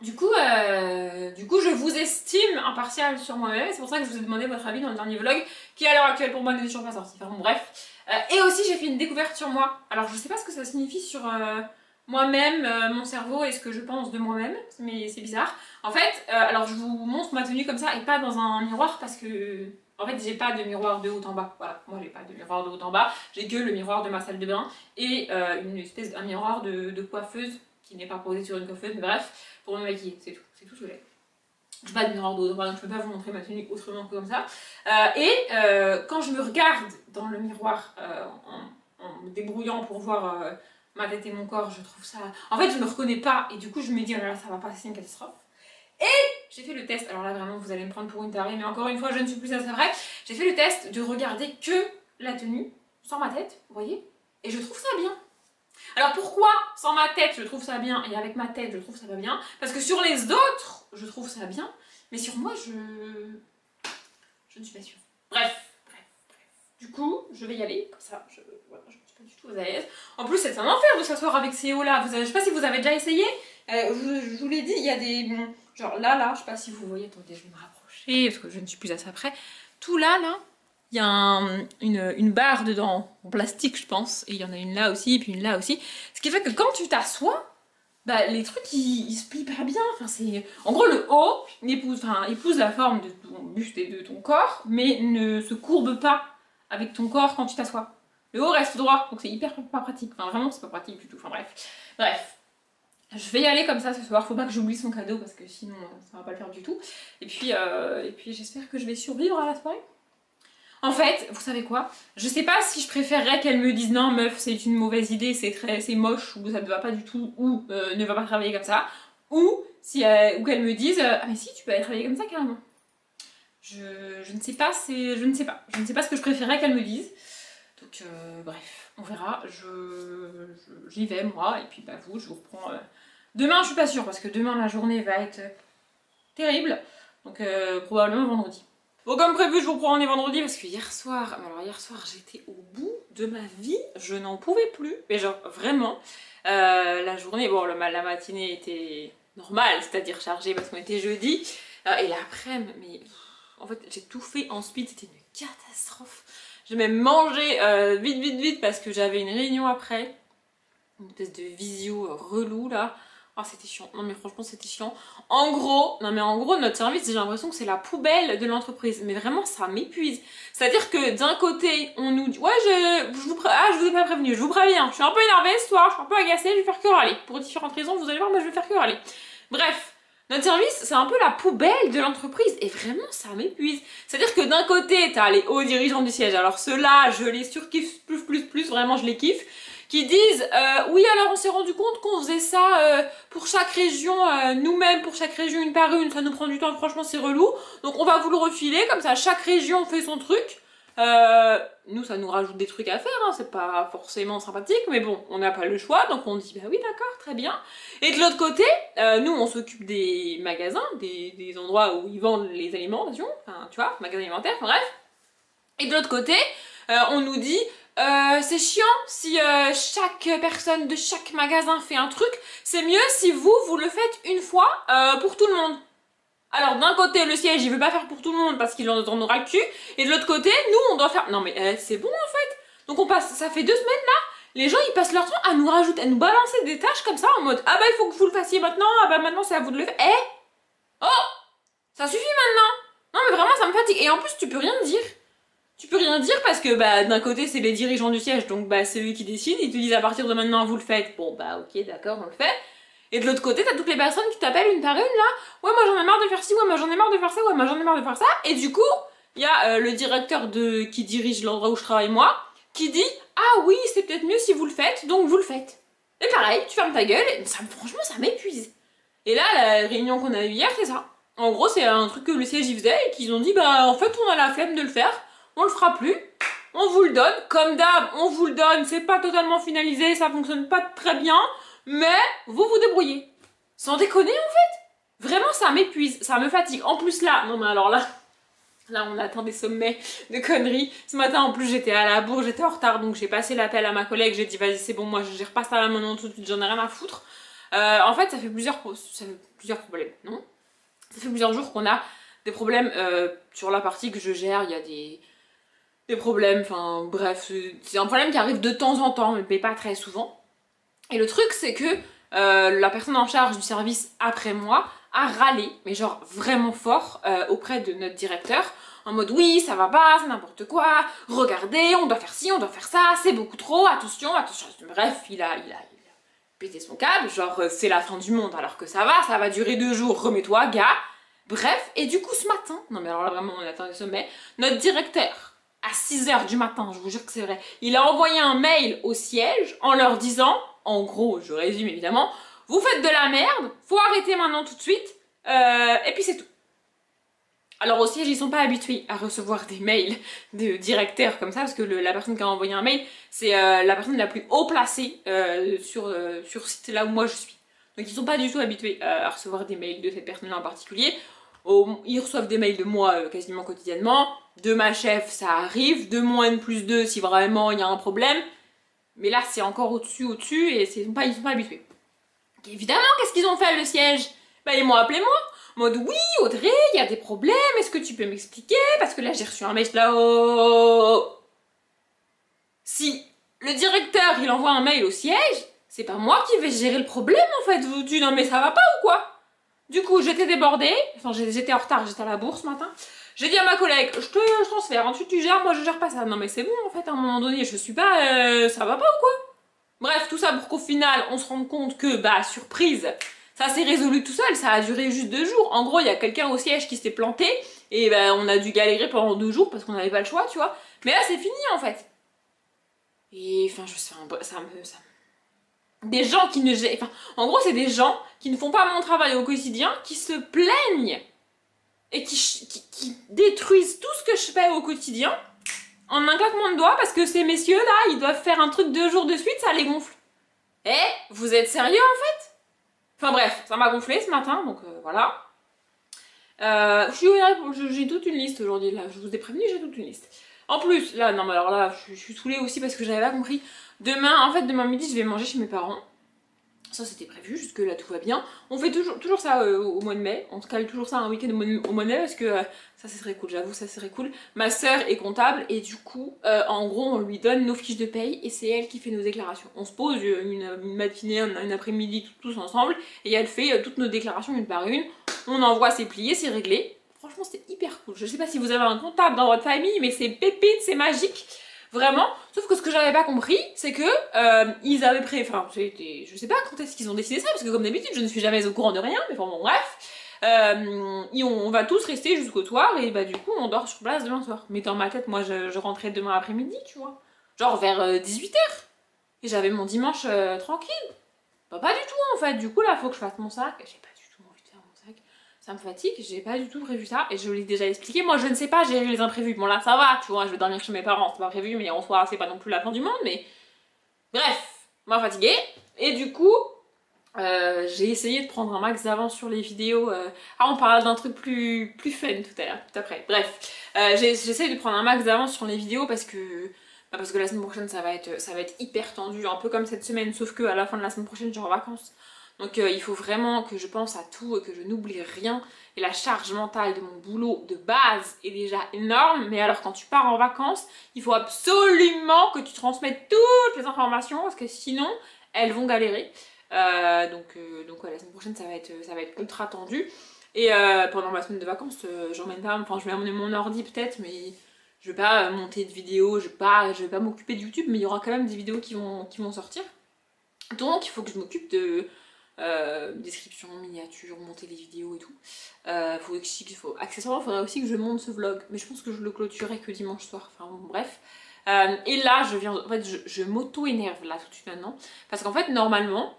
du coup, je vous estime impartial sur moi-même. C'est pour ça que je vous ai demandé votre avis dans le dernier vlog, qui à l'heure actuelle pour moi n'est toujours pas sorti. Enfin bon, bref. Et aussi, j'ai fait une découverte sur moi. Alors, je sais pas ce que ça signifie sur moi-même, mon cerveau et ce que je pense de moi-même, mais c'est bizarre. En fait, alors je vous montre ma tenue comme ça et pas dans un miroir parce que... En fait, j'ai pas de miroir de haut en bas. Voilà, moi j'ai pas de miroir de haut en bas. J'ai que le miroir de ma salle de bain et un miroir de coiffeuse qui n'est pas posé sur une coiffeuse, mais bref, pour me maquiller. C'est tout ce que j'ai. J'ai pas de miroir de haut en bas, donc je peux pas vous montrer ma tenue autrement que comme ça. Quand je me regarde dans le miroir en me débrouillant pour voir ma tête et mon corps, je trouve ça... En fait, je me reconnais pas et du coup, je me dis, oh là là, ça va passer, c'est une catastrophe. J'ai fait le test, alors là vraiment vous allez me prendre pour une tarée, mais encore une fois je ne suis plus à ça vrai. J'ai fait le test de regarder que la tenue, sans ma tête, vous voyez, et je trouve ça bien. Alors pourquoi sans ma tête je trouve ça bien et avec ma tête je trouve ça pas bien? Parce que sur les autres je trouve ça bien, mais sur moi je ne suis pas sûre. Bref. Du coup je vais y aller, comme ça, voilà, je ne suis pas du tout à l'aise. En plus c'est un enfer de s'asseoir avec ces hauts là, je sais pas si vous avez déjà essayé, je vous l'ai dit, il y a des... Genre là, je sais pas si vous voyez, attendez, je vais me rapprocher parce que je ne suis plus à ça près. Tout là, il y a une barre dedans, en plastique je pense, et il y en a une là aussi, et puis une là aussi. Ce qui fait que quand tu t'assois, bah les trucs ils se plient pas bien. Enfin, c'est... En gros, le haut épouse la forme de ton buste et de ton corps, mais ne se courbe pas avec ton corps quand tu t'assois. Le haut reste droit, donc c'est hyper pas pratique. Enfin, vraiment, c'est pas pratique du tout. Enfin, bref. Je vais y aller comme ça ce soir, faut pas que j'oublie son cadeau parce que sinon ça va pas le faire du tout. Et puis j'espère que je vais survivre à la soirée. En fait, vous savez quoi? Je sais pas si je préférerais qu'elle me dise non meuf c'est une mauvaise idée, c'est moche, ou ça ne va pas du tout, ou ne va pas travailler comme ça, ou qu'elle me dise ah mais si tu peux aller travailler comme ça carrément. Je ne sais pas, je ne sais pas ce que je préférerais qu'elle me dise. Donc bref, on verra, j'y vais moi, et puis bah vous, je vous reprends... Demain je suis pas sûre, parce que demain la journée va être terrible, donc probablement vendredi. Bon, comme prévu, je vous reprends vendredi parce que hier soir j'étais au bout de ma vie, je n'en pouvais plus, mais genre vraiment, la journée, bon la matinée était normale, c'est-à-dire chargée parce qu'on était jeudi, et l'après-midi, mais en fait j'ai tout fait en speed, c'était une catastrophe. J'ai même mangé vite parce que j'avais une réunion après, une espèce de visio relou là. Oh, c'était chiant. Non mais franchement c'était chiant. En gros, notre service, j'ai l'impression que c'est la poubelle de l'entreprise. Mais vraiment ça m'épuise. C'est-à-dire que d'un côté, on nous dit ouais je vous ai pas prévenu, je vous préviens, je suis un peu énervée ce soir, je suis un peu agacée, je vais faire que râler. Pour différentes raisons, vous allez voir, moi je vais faire que râler. Bref. Notre service, c'est un peu la poubelle de l'entreprise et vraiment ça m'épuise. C'est-à-dire que d'un côté, t'as les hauts dirigeants du siège, alors ceux-là, je les surkiffe plus, vraiment je les kiffe, qui disent oui alors on s'est rendu compte qu'on faisait ça pour chaque région, nous-mêmes pour chaque région une par une, ça nous prend du temps, franchement c'est relou, donc on va vous le refiler, comme ça chaque région fait son truc. Nous ça nous rajoute des trucs à faire, hein, c'est pas forcément sympathique, mais bon, on n'a pas le choix, donc on dit bah oui d'accord, très bien. Et de l'autre côté, nous on s'occupe des magasins, des endroits où ils vendent les alimentations, enfin tu vois, magasins alimentaires, enfin, bref. Et de l'autre côté, on nous dit c'est chiant si chaque personne de chaque magasin fait un truc, c'est mieux si vous le faites une fois pour tout le monde. Alors d'un côté le siège il veut pas faire pour tout le monde parce qu'il en aura le cul, et de l'autre côté nous on doit faire... Non mais c'est bon en fait. Donc on passe, ça fait 2 semaines là, les gens ils passent leur temps à nous rajouter, à nous balancer des tâches comme ça en mode ah bah il faut que vous le fassiez maintenant, ah bah maintenant c'est à vous de le faire. Oh, ça suffit maintenant. Non mais vraiment ça me fatigue, et en plus tu peux rien dire. Tu peux rien dire parce que bah d'un côté c'est les dirigeants du siège, donc bah c'est eux qui décident, ils te disent à partir de maintenant vous le faites. Bon bah ok d'accord on le fait. Et de l'autre côté, t'as toutes les personnes qui t'appellent une par une là. Ouais, moi j'en ai marre de faire ci, ouais, moi j'en ai marre de faire ça, ouais, moi j'en ai marre de faire ça. Et du coup, il y a le directeur qui dirige l'endroit où je travaille moi, qui dit ah oui, c'est peut-être mieux si vous le faites, donc vous le faites. Et pareil, tu fermes ta gueule, et franchement ça m'épuise. Et là, la réunion qu'on a eue hier, c'est ça. En gros, c'est un truc que le siège y faisait et qu'ils ont dit bah en fait on a la flemme de le faire, on le fera plus. On vous le donne, comme d'hab, on vous le donne, c'est pas totalement finalisé, ça fonctionne pas très bien. Mais vous vous débrouillez. Sans déconner en fait. Vraiment ça m'épuise, ça me fatigue. En plus là, non mais alors là on atteint des sommets de conneries. Ce matin en plus j'étais à la bourre, j'étais en retard, donc j'ai passé l'appel à ma collègue, j'ai dit vas-y c'est bon, moi je gère pas ça là maintenant tout de suite, j'en ai rien à foutre. En fait ça fait plusieurs problèmes, non? Ça fait plusieurs jours qu'on a des problèmes sur la partie que je gère, il y a des problèmes, enfin bref, c'est un problème qui arrive de temps en temps, mais pas très souvent. Et le truc c'est que la personne en charge du service après moi a râlé, mais genre vraiment fort, auprès de notre directeur, en mode oui ça va pas, c'est n'importe quoi, regardez, on doit faire ci, on doit faire ça, c'est beaucoup trop, attention, bref, il a pété son câble, genre c'est la fin du monde alors que ça va durer 2 jours, remets-toi gars. Bref, et du coup ce matin, non mais alors là vraiment on atteint le sommet, notre directeur, à 6 h du matin, je vous jure que c'est vrai, il a envoyé un mail au siège en leur disant, en gros, je résume évidemment, vous faites de la merde, faut arrêter maintenant tout de suite, et puis c'est tout. Alors au siège, ils sont pas habitués à recevoir des mails de directeurs comme ça, parce que la personne qui a envoyé un mail, c'est la personne la plus haut placée sur site là où moi je suis. Donc ils sont pas du tout habitués à recevoir des mails de cette personne-là en particulier. Ils reçoivent des mails de moi quasiment quotidiennement, de ma chef ça arrive, de mon N+2 si vraiment il y a un problème, mais là c'est encore au-dessus, et ils sont pas habitués. Donc, évidemment, qu'est-ce qu'ils ont fait le siège? Bah ils m'ont appelé moi, en mode oui Audrey, il y a des problèmes, est-ce que tu peux m'expliquer? Parce que là j'ai reçu un mail là, oh. Si le directeur il envoie un mail au siège, c'est pas moi qui vais gérer le problème en fait, vous dites non mais ça va pas ou quoi? Du coup j'étais débordée, enfin j'étais en retard, j'étais à la bourse ce matin. J'ai dit à ma collègue, je te transfère, ensuite tu gères, moi je gère pas ça. Non mais c'est bon en fait, à un moment donné, je suis pas... ça va pas ou quoi? Bref, tout ça pour qu'au final, on se rende compte que, bah, surprise, Ça s'est résolu tout seul, ça a duré juste 2 jours. En gros, il y a quelqu'un au siège qui s'était planté, et ben on a dû galérer pendant 2 jours parce qu'on n'avait pas le choix, tu vois. Mais là, c'est fini en fait. Et enfin, des gens qui ne... Enfin, en gros, c'est des gens qui ne font pas mon travail au quotidien, qui se plaignent et qui détruisent tout ce que je fais au quotidien en un claquement de doigts parce que ces messieurs-là, ils doivent faire un truc 2 jours de suite, ça les gonfle. Eh, vous êtes sérieux en fait? Enfin bref, ça m'a gonflé ce matin, donc voilà. J'ai toute une liste aujourd'hui, là, je vous ai prévenu, j'ai toute une liste. En plus, là, non mais alors là, je suis saoulée aussi parce que j'avais pas compris. Demain midi, je vais manger chez mes parents. Ça c'était prévu, jusque là tout va bien. On fait toujours ça au mois de mai, on se cale toujours ça un week-end au mois de mai parce que ça serait cool, j'avoue, ça serait cool. Ma soeur est comptable et du coup, en gros, on lui donne nos fiches de paye et c'est elle qui fait nos déclarations. On se pose une matinée, une après-midi tous ensemble et elle fait toutes nos déclarations une par une. On envoie, c'est plié, c'est réglé. Franchement, c'était hyper cool. Je sais pas si vous avez un comptable dans votre famille, mais c'est pépite, c'est magique. Vraiment, sauf que ce que j'avais pas compris, c'est que ils avaient enfin, je sais pas quand est-ce qu'ils ont décidé ça, parce que comme d'habitude, je ne suis jamais au courant de rien, mais bon, bref. On va tous rester jusqu'au soir, et bah du coup, on dort sur place demain soir. Mais dans ma tête, moi, je rentrais demain après-midi, tu vois. Genre vers 18h. Et j'avais mon dimanche tranquille. Bah pas du tout, en fait. Du coup, là, faut que je fasse mon sac. J'ai pas du tout envie de faire mon sac. Ça me fatigue, j'ai pas du tout prévu ça, et je l'ai déjà expliqué, moi je ne sais pas gérer les imprévus. Bon là ça va, tu vois, je vais dormir chez mes parents, c'est pas prévu, mais en soi c'est pas non plus la fin du monde, mais... Bref, moi fatiguée, et du coup, j'ai essayé de prendre un max d'avance sur les vidéos. Ah, on parle d'un truc plus fun tout à l'heure, tout après. Bref, j'essaye de prendre un max d'avance sur les vidéos parce que la semaine prochaine ça va être hyper tendu, un peu comme cette semaine, sauf que à la fin de la semaine prochaine je suis en vacances. Donc il faut vraiment que je pense à tout, que je n'oublie rien. Et la charge mentale de mon boulot de base est déjà énorme. Mais alors quand tu pars en vacances, il faut absolument que tu transmettes toutes les informations parce que sinon elles vont galérer. Donc ouais, la semaine prochaine ça va être ultra tendu. Et pendant ma semaine de vacances, j'emmène pas, enfin je vais amener mon ordi peut-être, mais je vais pas monter de vidéos, je vais pas m'occuper de YouTube, mais il y aura quand même des vidéos qui vont sortir. Donc il faut que je m'occupe de description, miniature, monter les vidéos et tout. Accessoirement, il faudrait aussi que je monte ce vlog, mais je pense que je le clôturerai que dimanche soir. Enfin bon, bref. Et là, je m'auto-énerve là tout de suite maintenant, parce qu'en fait, normalement,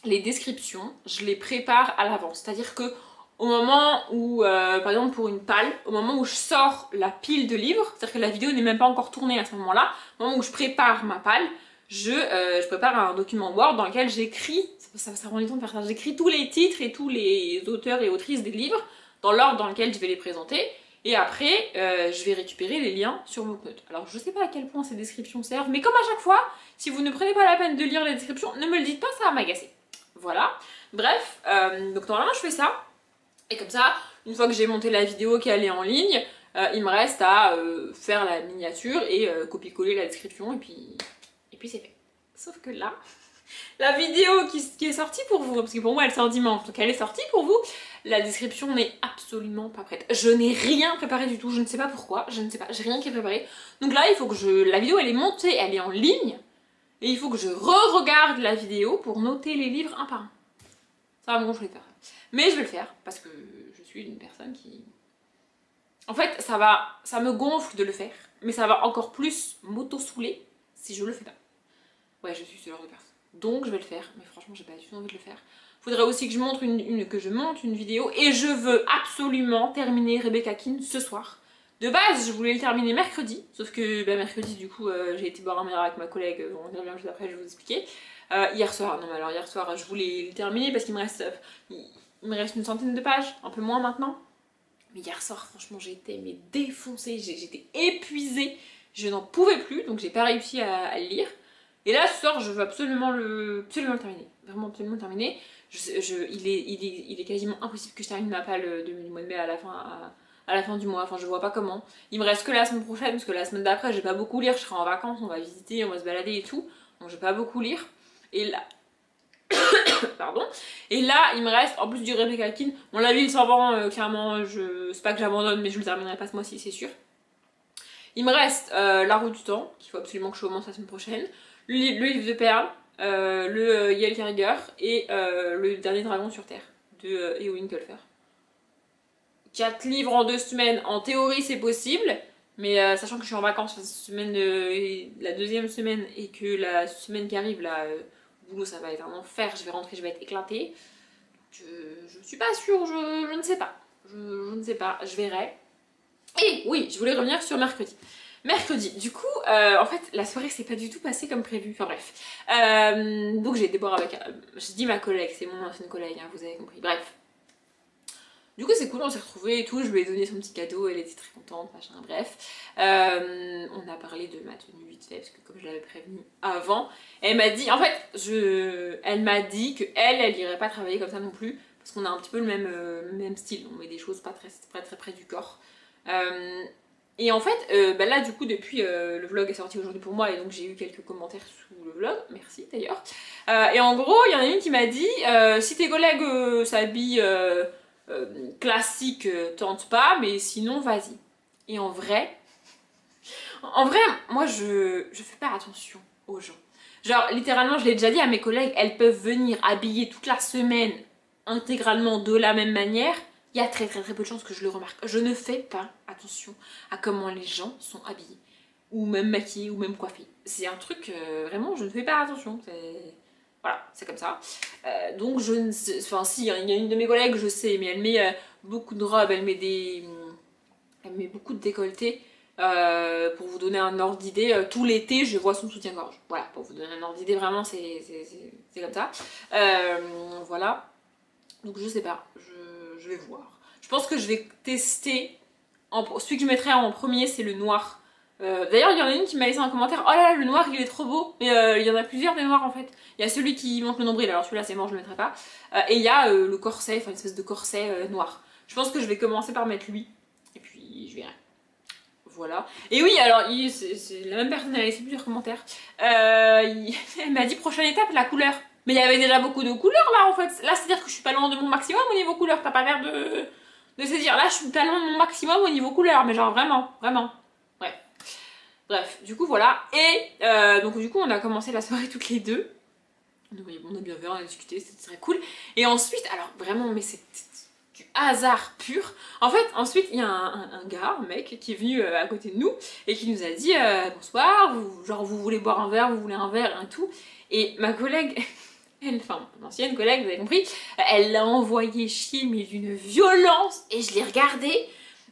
les descriptions, je les prépare à l'avance. C'est-à-dire que au moment où, par exemple pour une palle, au moment où je sors la pile de livres, c'est-à-dire que la vidéo n'est même pas encore tournée à ce moment-là, au moment où je prépare ma palle, je prépare un document Word dans lequel j'écris, ça prend du temps de faire ça, j'écris tous les titres et tous les auteurs et autrices des livres dans l'ordre dans lequel je vais les présenter, et après je vais récupérer les liens sur Mocknote. Alors je sais pas à quel point ces descriptions servent, mais comme à chaque fois, si vous ne prenez pas la peine de lire les descriptions, ne me le dites pas, ça va m'agacer. Voilà, bref, donc normalement je fais ça, et comme ça, une fois que j'ai monté la vidéo qu'elle est en ligne, il me reste à faire la miniature et copier-coller la description, et puis c'est fait. Sauf que là, la vidéo qui est sortie pour vous, parce que pour moi elle sort dimanche, donc elle est sortie pour vous, la description n'est absolument pas prête. Je n'ai rien préparé du tout, je ne sais pas pourquoi, je ne sais pas, j'ai rien qui est préparé. Donc là, il faut que la vidéo elle est montée, elle est en ligne, et il faut que je re-regarde la vidéo pour noter les livres un par un. Ça va me gonfler de faire. Mais je vais le faire, parce que je suis une personne qui... En fait, ça me gonfle de le faire, mais ça va encore plus m'auto-saouler si je le fais pas. Ouais, je suis ce genre de personne. Donc je vais le faire, mais franchement j'ai pas du tout envie de le faire. Faudrait aussi que je monte une vidéo, et je veux absolument terminer Rebecca Keane ce soir. De base, je voulais le terminer mercredi, sauf que mercredi du coup j'ai été boire un verre avec ma collègue, on y revient juste après, je vais vous expliquer. Hier soir, je voulais le terminer parce qu'il me reste une centaine de pages, un peu moins maintenant. Mais hier soir, franchement, j'ai été défoncée, j'étais épuisée, je n'en pouvais plus, donc j'ai pas réussi à le lire. Et là, ce soir, je veux absolument le terminer. Vraiment absolument le terminer. Il est quasiment impossible que je termine ma palle du mois de mai à la fin du mois. Enfin, je vois pas comment. Il me reste que la semaine prochaine, parce que la semaine d'après, je vais pas beaucoup lire. Je serai en vacances, on va visiter, on va se balader et tout. Donc, je vais pas beaucoup lire. Et là... Pardon. Et là, il me reste, en plus du Rebecca Keane, bon, la ville s'en vend, clairement, c'est pas que j'abandonne, mais je le terminerai pas ce mois-ci, c'est sûr. Il me reste La Roue du Temps, qu'il faut absolument que je commence la semaine prochaine. Le livre de perles, le Ylcarigger et le dernier dragon sur Terre de Eowyn Colfer. 4 livres en 2 semaines, en théorie c'est possible, mais sachant que je suis en vacances la deuxième semaine et que la semaine qui arrive là, boulot ça va être un enfer, je vais rentrer, je vais être éclatée. Je suis pas sûre, je ne sais pas. Je ne sais pas, je verrai. Et oui, je voulais revenir sur mercredi. Mercredi, du coup, en fait, la soirée s'est pas du tout passée comme prévu. Enfin bref. Donc j'ai été boire avec... je dis ma collègue, c'est mon ancienne collègue, hein, vous avez compris. Bref. Du coup, c'est cool, on s'est retrouvés et tout. Je lui ai donné son petit cadeau, elle était très contente, machin, bref. On a parlé de ma tenue vite fait, parce que comme je l'avais prévenue avant, elle m'a dit... En fait, elle m'a dit que elle irait pas travailler comme ça non plus, parce qu'on a un petit peu le même style. On met des choses pas très près du corps. Et en fait, bah là du coup depuis le vlog est sorti aujourd'hui pour moi et donc j'ai eu quelques commentaires sous le vlog, merci d'ailleurs. Et en gros il y en a une qui m'a dit si tes collègues s'habillent classique, tente pas, mais sinon vas-y. Et en vrai, moi je fais pas attention aux gens. Genre littéralement je l'ai déjà dit à mes collègues, elles peuvent venir habiller toute la semaine intégralement de la même manière. Il y a très peu de chances que je le remarque. Je ne fais pas attention à comment les gens sont habillés. Ou même maquillés, ou même coiffés. C'est un truc, vraiment, je ne fais pas attention. Voilà, c'est comme ça. Donc je ne sais... Enfin si, il y a une de mes collègues, je sais, mais elle met beaucoup de robes, elle met beaucoup de décolletés. Pour vous donner un ordre d'idée, tout l'été, je vois son soutien-gorge. Voilà, pour vous donner un ordre d'idée, vraiment, c'est comme ça. Voilà. Donc je sais pas, je vais voir. Je pense que je vais tester. Celui que je mettrai en premier, c'est le noir. D'ailleurs, il y en a une qui m'a laissé un commentaire. Oh là là, le noir, il est trop beau. Mais il y en a plusieurs des noirs en fait. Il y a celui qui monte le nombril, alors celui-là c'est mort, je le mettrai pas. Et il y a le corset, enfin une espèce de corset noir. Je pense que je vais commencer par mettre lui. Et puis je verrai. Voilà. Et oui, alors, c'est la même personne, elle a laissé plusieurs commentaires. Elle m'a dit prochaine étape, la couleur. Mais il y avait déjà beaucoup de couleurs là en fait. Là, c'est-à-dire que je suis pas loin de mon maximum au niveau couleur. T'as pas l'air de se dire là, je suis pas loin de mon maximum au niveau couleur. Mais genre vraiment. Ouais. Bref, du coup, voilà. Et donc, du coup, on a commencé la soirée toutes les deux. Donc, on a bien vu, on a discuté, c'était très cool. Et ensuite, alors vraiment, mais c'était du hasard pur. En fait, ensuite, il y a un gars, un mec, qui est venu à côté de nous et qui nous a dit bonsoir, vous voulez boire un verre, vous voulez un verre et tout. Et ma collègue, enfin, mon ancienne collègue, vous avez compris, elle l'a envoyé chier, mais d'une violence. Et je l'ai regardé,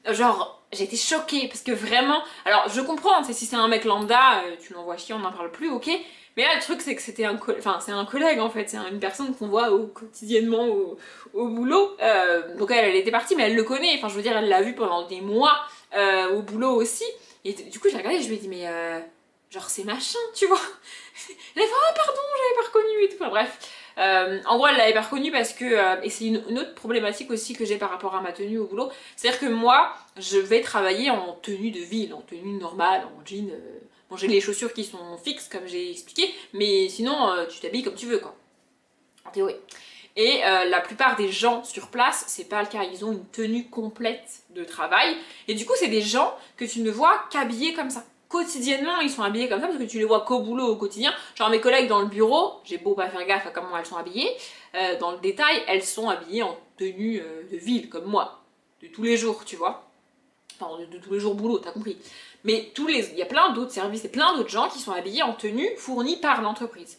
genre, j'ai été choquée parce que vraiment. Alors, je comprends, si c'est un mec lambda, tu l'envoies chier, on n'en parle plus, ok. Mais là, le truc, c'est que c'est un collègue en fait, c'est une personne qu'on voit quotidiennement au boulot. Donc elle était partie, mais elle le connaît, enfin je veux dire, elle l'a vu pendant des mois au boulot aussi. Et du coup, j'ai regardé et je lui ai dit, mais genre c'est machin, tu vois. Elle a fait, oh pardon, j'avais pas reconnu et tout. Enfin bref. En gros, elle l'avait pas reconnu parce que, et c'est une autre problématique aussi que j'ai par rapport à ma tenue au boulot, c'est-à-dire que moi, je vais travailler en tenue de ville, en tenue normale, en jean. Bon, j'ai les chaussures qui sont fixes, comme j'ai expliqué, mais sinon, tu t'habilles comme tu veux, quoi. En théorie. Et la plupart des gens sur place, c'est pas le cas, ils ont une tenue complète de travail. Et du coup, c'est des gens que tu ne vois qu'habillés comme ça. Quotidiennement, ils sont habillés comme ça parce que tu les vois qu'au boulot, au quotidien. Genre mes collègues dans le bureau, j'ai beau pas faire gaffe à comment elles sont habillées, dans le détail, elles sont habillées en tenue de ville, comme moi, de tous les jours, tu vois. Enfin, de tous les jours boulot, t'as compris. Mais il y a plein d'autres services et plein d'autres gens qui sont habillés en tenues fournies par l'entreprise.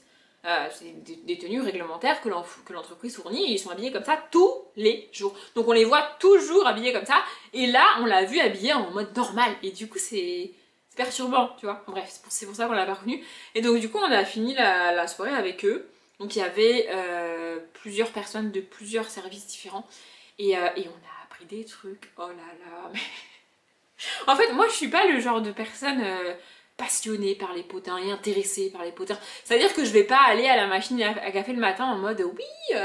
C'est des tenues réglementaires que l'entreprise fournit et ils sont habillés comme ça tous les jours. Donc on les voit toujours habillés comme ça. Et là, on l'a vu habillé en mode normal. Et du coup, c'est perturbant, tu vois. Bref, c'est pour ça qu'on l'a pas reconnu. Et donc du coup, on a fini la soirée avec eux. Donc il y avait plusieurs personnes de plusieurs services différents. Et on a appris des trucs. Oh là là, mais... En fait, moi, je suis pas le genre de personne passionnée par les potins et intéressée par les potins. C'est-à-dire que je vais pas aller à la machine à café le matin en mode oui,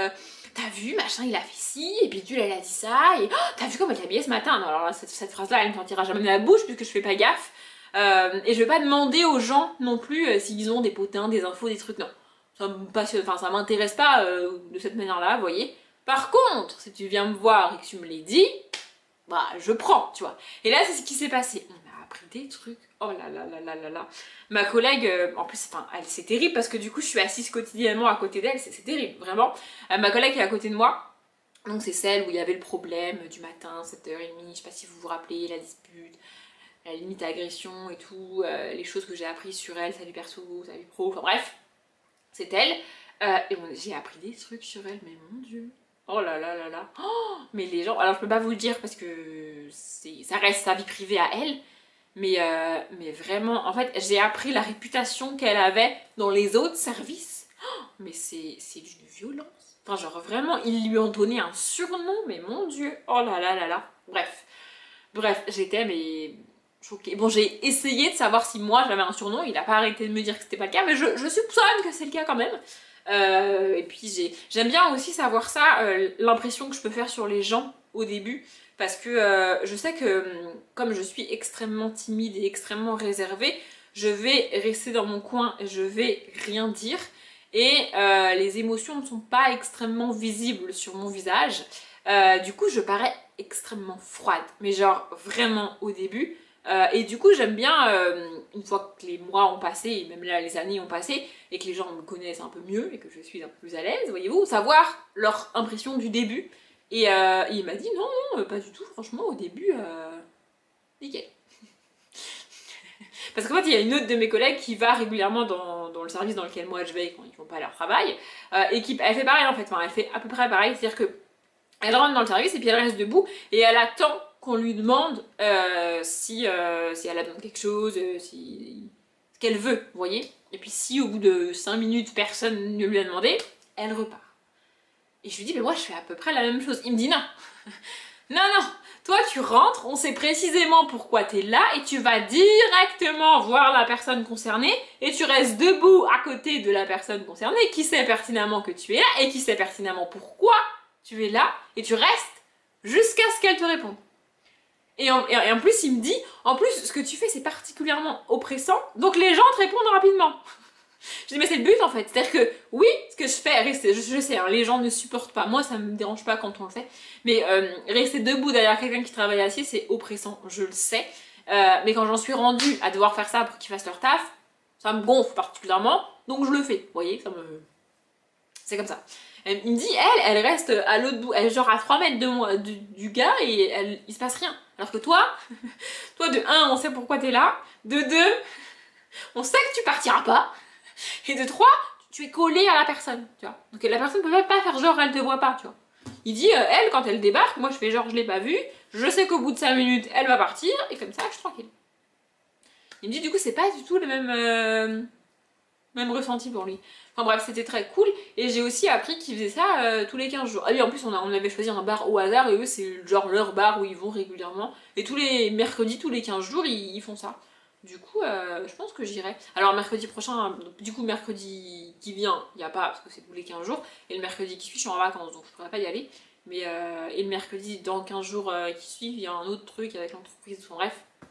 t'as vu, machin, il a fait ci, et puis elle a dit ça, et oh, t'as vu comment elle est habillée ce matin. Non, alors là, cette phrase-là, elle me sortira jamais de la bouche puisque je fais pas gaffe. Et je vais pas demander aux gens non plus s'ils ont des potins, des infos, des trucs. Non, ça me passionne, enfin, ça m'intéresse pas de cette manière-là, vous voyez. Par contre, si tu viens me voir et que tu me les dis, bah je prends, tu vois. Et là c'est ce qui s'est passé, on a appris des trucs, oh là là là là là là. Ma collègue, en plus enfin, c'est terrible parce que du coup je suis assise quotidiennement à côté d'elle, c'est terrible, vraiment. Ma collègue qui est à côté de moi, donc c'est celle où il y avait le problème du matin, 7h30, je sais pas si vous vous rappelez, la dispute, la limite à agression et tout, les choses que j'ai apprises sur elle, sa vie perso, sa vie pro, enfin bref, c'est elle. Et j'ai appris des trucs sur elle, mais mon dieu. Oh là là là là. Oh, mais les gens, alors je peux pas vous le dire parce que ça reste sa vie privée à elle, mais vraiment, en fait, j'ai appris la réputation qu'elle avait dans les autres services. Oh, mais c'est d'une violence. Enfin, genre vraiment, ils lui ont donné un surnom, mais mon dieu. Oh là là là là. Bref, j'étais mais choquée. Bon, j'ai essayé de savoir si moi j'avais un surnom, il a pas arrêté de me dire que c'était pas le cas, mais je soupçonne que c'est le cas quand même. Et puis j'aime bien aussi savoir ça, l'impression que je peux faire sur les gens au début, parce que je sais que comme je suis extrêmement timide et extrêmement réservée, je vais rester dans mon coin, je vais rien dire, et les émotions ne sont pas extrêmement visibles sur mon visage. Du coup je parais extrêmement froide, mais genre vraiment au début. Et du coup j'aime bien, une fois que les mois ont passé, et même là les années ont passé, et que les gens me connaissent un peu mieux, et que je suis un peu plus à l'aise, voyez-vous, savoir leur impression du début. Et il m'a dit non, non, pas du tout, franchement au début, nickel. Parce qu'en fait il y a une autre de mes collègues qui va régulièrement dans le service dans lequel moi je vais quand ils font pas leur travail, et elle fait pareil en fait, enfin, elle fait à peu près pareil, c'est-à-dire que elle rentre dans le service et puis elle reste debout et elle attend qu'on lui demande si elle a besoin de quelque chose, ce qu'elle veut, vous voyez. Et puis si au bout de 5 minutes personne ne lui a demandé, elle repart. Et je lui dis mais moi je fais à peu près la même chose. Il me dit non, non, non, toi tu rentres, on sait précisément pourquoi t'es là et tu vas directement voir la personne concernée et tu restes debout à côté de la personne concernée qui sait pertinemment que tu es là et qui sait pertinemment pourquoi tu es là et tu restes jusqu'à ce qu'elle te réponde. Et en plus, il me dit, en plus, ce que tu fais, c'est particulièrement oppressant, donc les gens te répondent rapidement. Je dis, mais c'est le but en fait. C'est-à-dire que, oui, ce que je fais, rester, je sais, hein, les gens ne supportent pas. Moi, ça me dérange pas quand on le fait. Mais rester debout derrière quelqu'un qui travaille assis, c'est oppressant, je le sais. Mais quand j'en suis rendue à devoir faire ça pour qu'ils fassent leur taf, ça me gonfle particulièrement, donc je le fais. Vous voyez, c'est comme ça. Il me dit, elle reste à l'autre bout, elle est genre à 3 mètres de moi, du gars et il se passe rien. Alors que toi, de 1, on sait pourquoi t'es là. De 2, on sait que tu partiras pas. Et de 3, tu es collé à la personne, tu vois. Donc la personne peut même pas faire genre elle te voit pas, tu vois. Il dit, elle, quand elle débarque, moi je fais genre je l'ai pas vue, je sais qu'au bout de 5 minutes, elle va partir, et comme ça, je suis tranquille. Il me dit, du coup, c'est pas du tout le même ressenti pour lui. Enfin bref, c'était très cool. Et j'ai aussi appris qu'ils faisaient ça tous les 15 jours. Ah oui, en plus, on avait choisi un bar au hasard et eux, c'est genre leur bar où ils vont régulièrement. Et tous les mercredis, tous les 15 jours, ils font ça. Du coup, je pense que j'irai. Alors, mercredi prochain, du coup, mercredi qui vient, il n'y a pas, parce que c'est tous les 15 jours. Et le mercredi qui suit, je suis en vacances, donc je ne pourrais pas y aller. Mais, et le mercredi, dans 15 jours qui suivent, il y a un autre truc avec l'entreprise. Enfin bref, je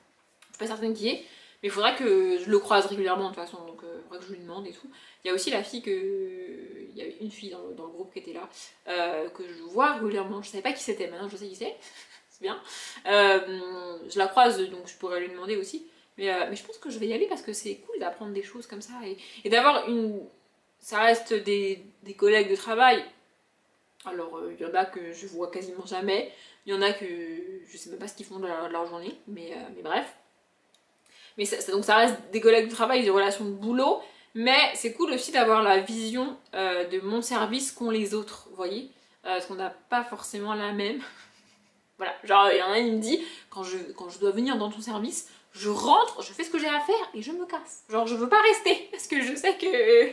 suis pas certaine qui est. Mais il faudra que je le croise régulièrement de toute façon, donc il faudra que je lui demande et tout. Il y a aussi la fille il y avait une fille dans le groupe qui était là, que je vois régulièrement. Je savais pas qui c'était, maintenant je sais qui c'est, c'est bien. Je la croise, donc je pourrais lui demander aussi. Mais je pense que je vais y aller parce que c'est cool d'apprendre des choses comme ça et d'avoir une... Ça reste des collègues de travail. Alors il y en a que je vois quasiment jamais, il y en a que je sais même pas ce qu'ils font de leur journée, mais bref. Mais donc ça reste des collègues de travail, des relations de boulot, mais c'est cool aussi d'avoir la vision de mon service qu'ont les autres, vous voyez, parce qu'on n'a pas forcément la même. Voilà, genre il y en a il me dit, quand je dois venir dans ton service, je rentre, je fais ce que j'ai à faire et je me casse. Genre je veux pas rester, parce que je sais que...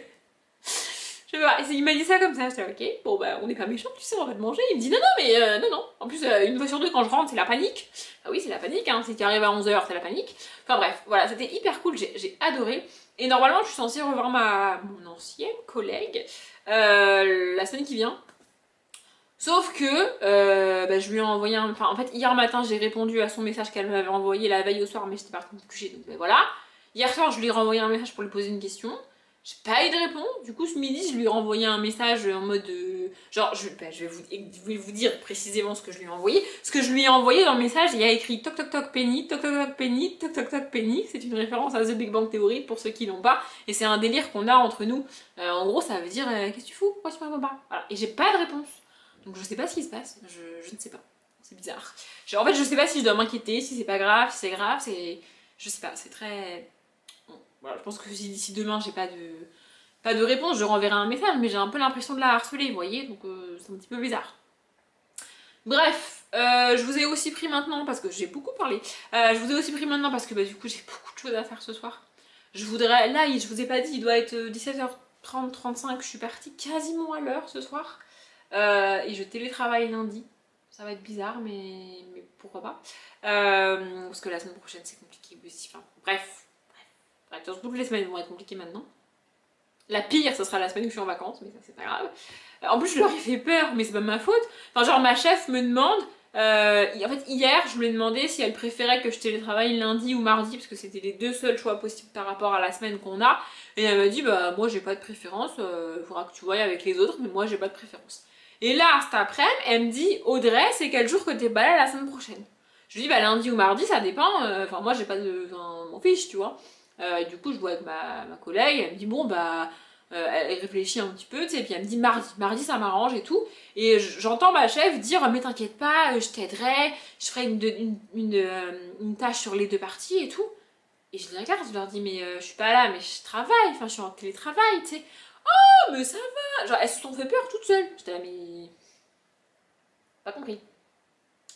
Je sais pas, il m'a dit ça comme ça, j'étais ok, bon bah on n'est pas méchants, tu sais, on va te manger. Il me dit non, non, mais non, non. En plus, une fois sur deux, quand je rentre, c'est la panique. Ah oui, c'est la panique, hein, si tu arrives à 11h, c'est la panique. Enfin bref, voilà, c'était hyper cool, j'ai adoré. Et normalement, je suis censée revoir mon ancienne collègue la semaine qui vient. Sauf que bah, je lui ai envoyé un... Enfin, en fait, hier matin, j'ai répondu à son message qu'elle m'avait envoyé la veille au soir, mais j'étais partie me coucher, donc ben voilà. Hier soir, je lui ai renvoyé un message pour lui poser une question. J'ai pas eu de réponse. Du coup, ce midi, je lui ai renvoyé un message en mode. Genre, je vais vous dire précisément ce que je lui ai envoyé. Ce que je lui ai envoyé dans le message, il y a écrit toc toc toc penny, toc toc toc penny, toc toc toc penny. C'est une référence à The Big Bang Theory pour ceux qui l'ont pas. Et c'est un délire qu'on a entre nous. En gros, ça veut dire qu'est-ce que tu fous? Pourquoi tu me réponds pas? Voilà. Et j'ai pas de réponse. Donc je sais pas ce qui se passe. Je ne sais pas. C'est bizarre. En fait, je sais pas si je dois m'inquiéter, si c'est pas grave, si c'est grave. Je sais pas. C'est très. Voilà, je pense que si d'ici demain j'ai pas de réponse, je renverrai un message, mais j'ai un peu l'impression de la harceler, vous voyez, donc c'est un petit peu bizarre. Bref, je vous ai aussi pris maintenant, parce que j'ai beaucoup parlé, je vous ai aussi pris maintenant parce que du coup j'ai beaucoup de choses à faire ce soir. Je vous ai pas dit, il doit être 17h30, 35, je suis partie quasiment à l'heure ce soir, et je télétravaille lundi. Ça va être bizarre, mais pourquoi pas. Parce que la semaine prochaine c'est compliqué aussi, enfin bref. Toutes les semaines vont être compliquées maintenant. La pire, ce sera la semaine où je suis en vacances, mais ça c'est pas grave. En plus, je leur ai fait peur, mais c'est pas ma faute. Enfin, genre, ma chef me demande. En fait, hier, je lui ai demandé si elle préférait que je télétravaille lundi ou mardi, parce que c'était les deux seuls choix possibles par rapport à la semaine qu'on a. Et elle m'a dit, bah, moi j'ai pas de préférence, faudra que tu voyes avec les autres, mais moi j'ai pas de préférence. Et là, cet après-midi, elle me dit, Audrey, c'est quel jour que t'es pas là la semaine prochaine? Je lui dis, bah, lundi ou mardi, ça dépend. Enfin, moi j'ai pas de. Enfin, m'en fiche, tu vois. Du coup, je vois avec ma collègue, elle me dit bon bah, elle réfléchit un petit peu, tu sais, et puis elle me dit mardi ça m'arrange et tout. Et j'entends ma chef dire mais t'inquiète pas, je t'aiderai, je ferai une tâche sur les deux parties et tout. Et je les regarde, je leur dis mais je suis pas là, mais je travaille, enfin je suis en télétravail, tu sais. Oh mais ça va, genre elles se sont fait peur toutes seules. J'étais là mais pas compris.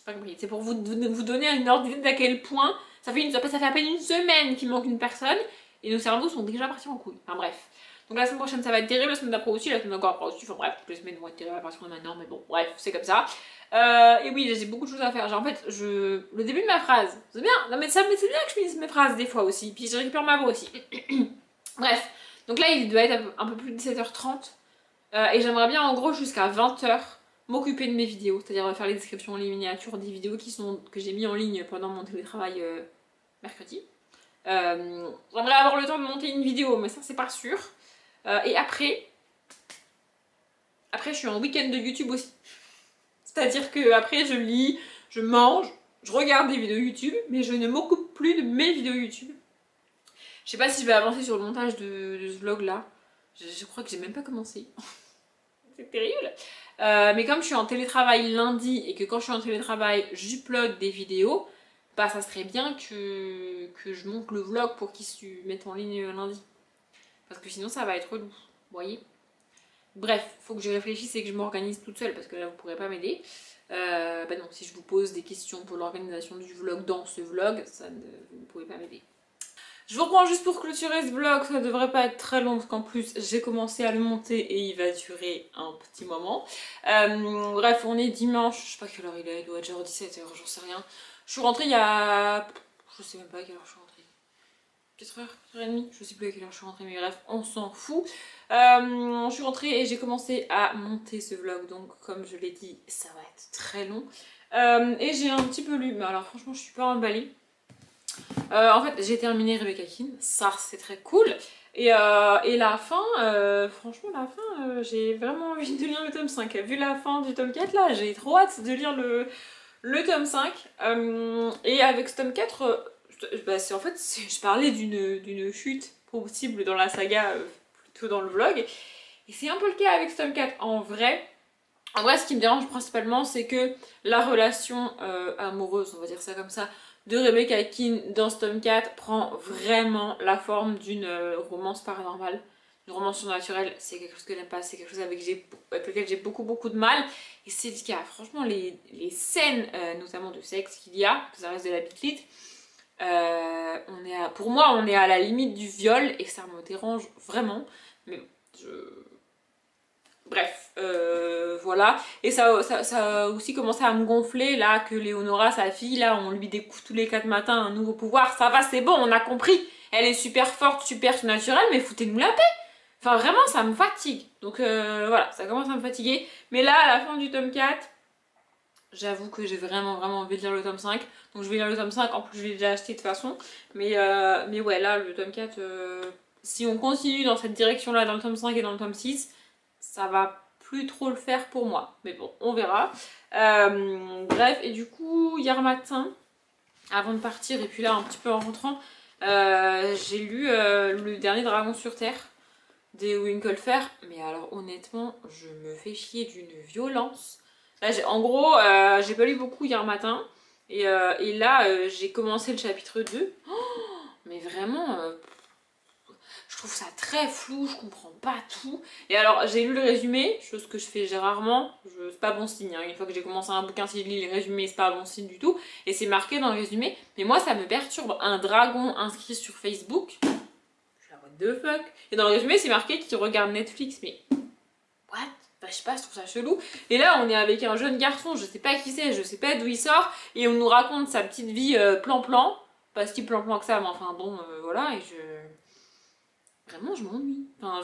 Pas compris. C'est pour vous donner une ordre d'idée d'à quel point ça fait à peine une semaine qu'il manque une personne et nos cerveaux sont déjà partis en couille. Enfin bref. Donc la semaine prochaine ça va être terrible, la semaine d'après aussi, la semaine encore après aussi. Enfin bref, toutes les semaines vont être terribles à partir de maintenant, mais bon, bref, c'est comme ça. Et oui, j'ai beaucoup de choses à faire. Genre en fait, le début de ma phrase, c'est bien, non mais c'est bien que je finisse mes phrases des fois aussi, puis je récupère ma voix aussi. Bref, donc là il doit être un peu plus de 17h30 et j'aimerais bien en gros jusqu'à 20h m'occuper de mes vidéos, c'est-à-dire faire les descriptions, les miniatures des vidéos que j'ai mis en ligne pendant mon télétravail mercredi. J'aimerais avoir le temps de monter une vidéo, mais ça c'est pas sûr. Et après je suis en week-end de YouTube aussi. C'est-à-dire que après je lis, je mange, je regarde des vidéos YouTube, mais je ne m'occupe plus de mes vidéos YouTube. Je sais pas si je vais avancer sur le montage de ce vlog là. Je crois que j'ai même pas commencé. C'est terrible. Mais comme je suis en télétravail lundi et que quand je suis en télétravail j'upload des vidéos, bah ça serait bien que je monte le vlog pour qu'il se mette en ligne lundi. Parce que sinon ça va être relou, vous voyez. Bref, faut que je réfléchisse et que je m'organise toute seule parce que là vous pourrez pas m'aider. Bah non, si je vous pose des questions pour l'organisation du vlog dans ce vlog, vous ne pouvez pas m'aider. Je vous reprends juste pour clôturer ce vlog, ça devrait pas être très long parce qu'en plus j'ai commencé à le monter et il va durer un petit moment. Bref, on est dimanche, je sais pas quelle heure il doit être genre 17h, j'en sais rien. Je suis rentrée il y a... je sais même pas à quelle heure je suis rentrée. 4h, 4h30, je sais plus à quelle heure je suis rentrée, mais bref, on s'en fout. Je suis rentrée et j'ai commencé à monter ce vlog, donc comme je l'ai dit, ça va être très long. Et j'ai un petit peu lu, mais alors franchement je suis pas emballée. En fait, j'ai terminé Rebecca King, ça c'est très cool. Et la fin, franchement, la fin, j'ai vraiment envie de lire le tome 5. Vu la fin du tome 4, là, j'ai trop hâte de lire le tome 5. Et avec ce tome 4, bah, en fait, je parlais d'une chute possible dans la saga, plutôt dans le vlog. Et c'est un peu le cas avec ce tome 4. En vrai, ce qui me dérange principalement, c'est que la relation amoureuse, on va dire ça comme ça, de Rebecca King dans ce tome 4 prend vraiment la forme d'une romance paranormale, une romance surnaturelle. C'est quelque chose que j'aime pas, c'est quelque chose avec lequel j'ai beaucoup de mal. Et c'est ce qu'il y a, franchement, les scènes, notamment de sexe qu'il y a, que ça reste de la bitlit, pour moi, on est à la limite du viol et ça me dérange vraiment. Mais bon, bref, voilà. Et ça a aussi commencé à me gonfler là que Léonora, sa fille, là, on lui découvre tous les 4 matins un nouveau pouvoir. Ça va, c'est bon, on a compris. Elle est super forte, super surnaturelle, mais foutez-nous la paix. Enfin, vraiment, ça me fatigue. Donc voilà, ça commence à me fatiguer. Mais là, à la fin du tome 4, j'avoue que j'ai vraiment envie de lire le tome 5. Donc je vais lire le tome 5, en plus je l'ai déjà acheté de toute façon. Mais ouais, là, le tome 4... si on continue dans cette direction-là, dans le tome 5 et dans le tome 6, ça va plus trop le faire pour moi. Mais bon, on verra. Bref, et du coup, hier matin, avant de partir, et puis là, un petit peu en rentrant, j'ai lu le dernier Dragon sur Terre des Winklefer. Mais alors, honnêtement, je me fais chier d'une violence. Là, en gros, j'ai pas lu beaucoup hier matin. Et là, j'ai commencé le chapitre 2. Oh, mais vraiment, je trouve ça très flou, je comprends pas tout. Et alors, j'ai lu le résumé, chose que je fais rarement. C'est pas bon signe, hein. Une fois que j'ai commencé un bouquin, si je lis les résumés, c'est pas bon signe du tout. Et c'est marqué dans le résumé. Mais moi, ça me perturbe. Un dragon inscrit sur Facebook. Je suis là, what the fuck? Et dans le résumé, c'est marqué qu'il regarde Netflix. Mais, what? Bah, je sais pas, je trouve ça chelou. Et là, on est avec un jeune garçon, je sais pas qui c'est, je sais pas d'où il sort, et on nous raconte sa petite vie plan-plan. Pas si plan-plan que ça, mais enfin bon, voilà, et vraiment, je m'ennuie. Enfin,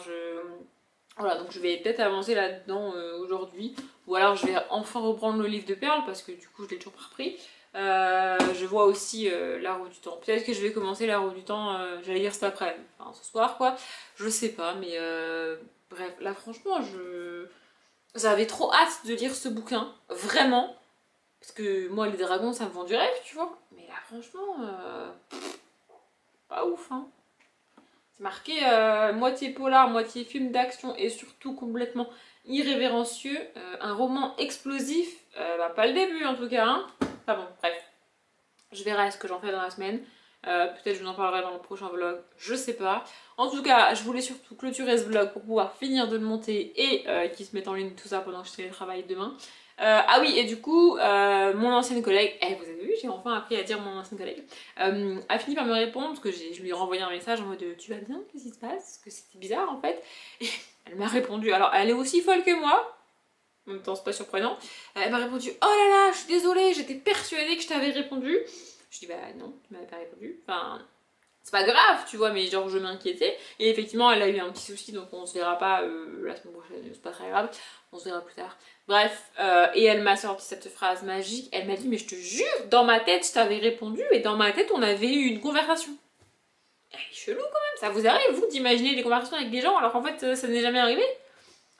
voilà, donc je vais peut-être avancer là-dedans aujourd'hui. Ou alors je vais enfin reprendre le livre de Perle, parce que du coup, je l'ai toujours pas repris. Je vois aussi La Roue du Temps. Peut-être que je vais commencer La Roue du Temps, j'allais dire cet après-midi, enfin ce soir quoi. Je sais pas, mais bref, là franchement, j'avais trop hâte de lire ce bouquin, vraiment. Parce que moi, les dragons, ça me vend du rêve, tu vois. Mais là, franchement, pas ouf, hein. C'est marqué moitié polar, moitié film d'action et surtout complètement irrévérencieux. Un roman explosif, bah, pas le début en tout cas, hein. Enfin bon, bref. Je verrai ce que j'en fais dans la semaine. Peut-être je vous en parlerai dans le prochain vlog, je sais pas. En tout cas, je voulais surtout clôturer ce vlog pour pouvoir finir de le monter et qu'il se mette en ligne tout ça pendant que je télétravaille demain. Ah oui, et du coup, mon ancienne collègue, vous avez vu, j'ai enfin appris à dire mon ancienne collègue, a fini par me répondre parce que je lui ai renvoyé un message en mode tu vas bien, qu'est-ce qui se passe? Parce que c'était bizarre en fait. Et elle m'a répondu, alors elle est aussi folle que moi. En même temps, c'est pas surprenant. Elle m'a répondu oh là là, je suis désolée, j'étais persuadée que je t'avais répondu. Je dis bah non, tu m'avais pas répondu. Enfin, c'est pas grave, tu vois, mais genre je m'inquiétais. Et effectivement, elle a eu un petit souci, donc on se verra pas la semaine prochaine, c'est pas très grave. On se verra plus tard. Bref, et elle m'a sorti cette phrase magique. Elle m'a dit mais je te jure, dans ma tête je t'avais répondu et dans ma tête on avait eu une conversation. Elle est chelou quand même. Ça vous arrive vous d'imaginer des conversations avec des gens alors qu'en fait ça n'est jamais arrivé?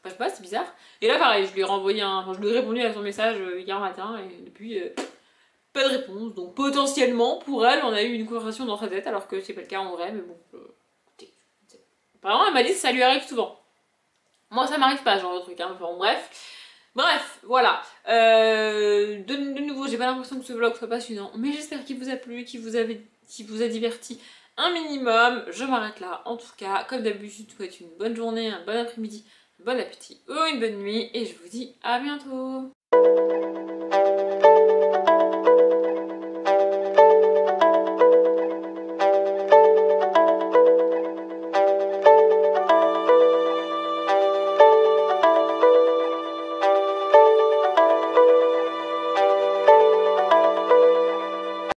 Enfin, je sais pas, c'est bizarre. Et là pareil, je lui ai renvoyé enfin, je lui ai répondu à son message hier matin et depuis pas de réponse. Donc potentiellement pour elle on a eu une conversation dans sa tête alors que c'est pas le cas en vrai, mais bon. Écoutez, apparemment elle m'a dit que ça lui arrive souvent. Moi ça m'arrive pas ce genre de truc, hein. Enfin bref, voilà. De nouveau, j'ai pas l'impression que ce vlog soit passionnant, mais j'espère qu'il vous a plu, qu'il vous a diverti un minimum. Je m'arrête là. En tout cas, comme d'habitude, je vous souhaite une bonne journée, un bon après-midi, un bon appétit ou une bonne nuit, et je vous dis à bientôt.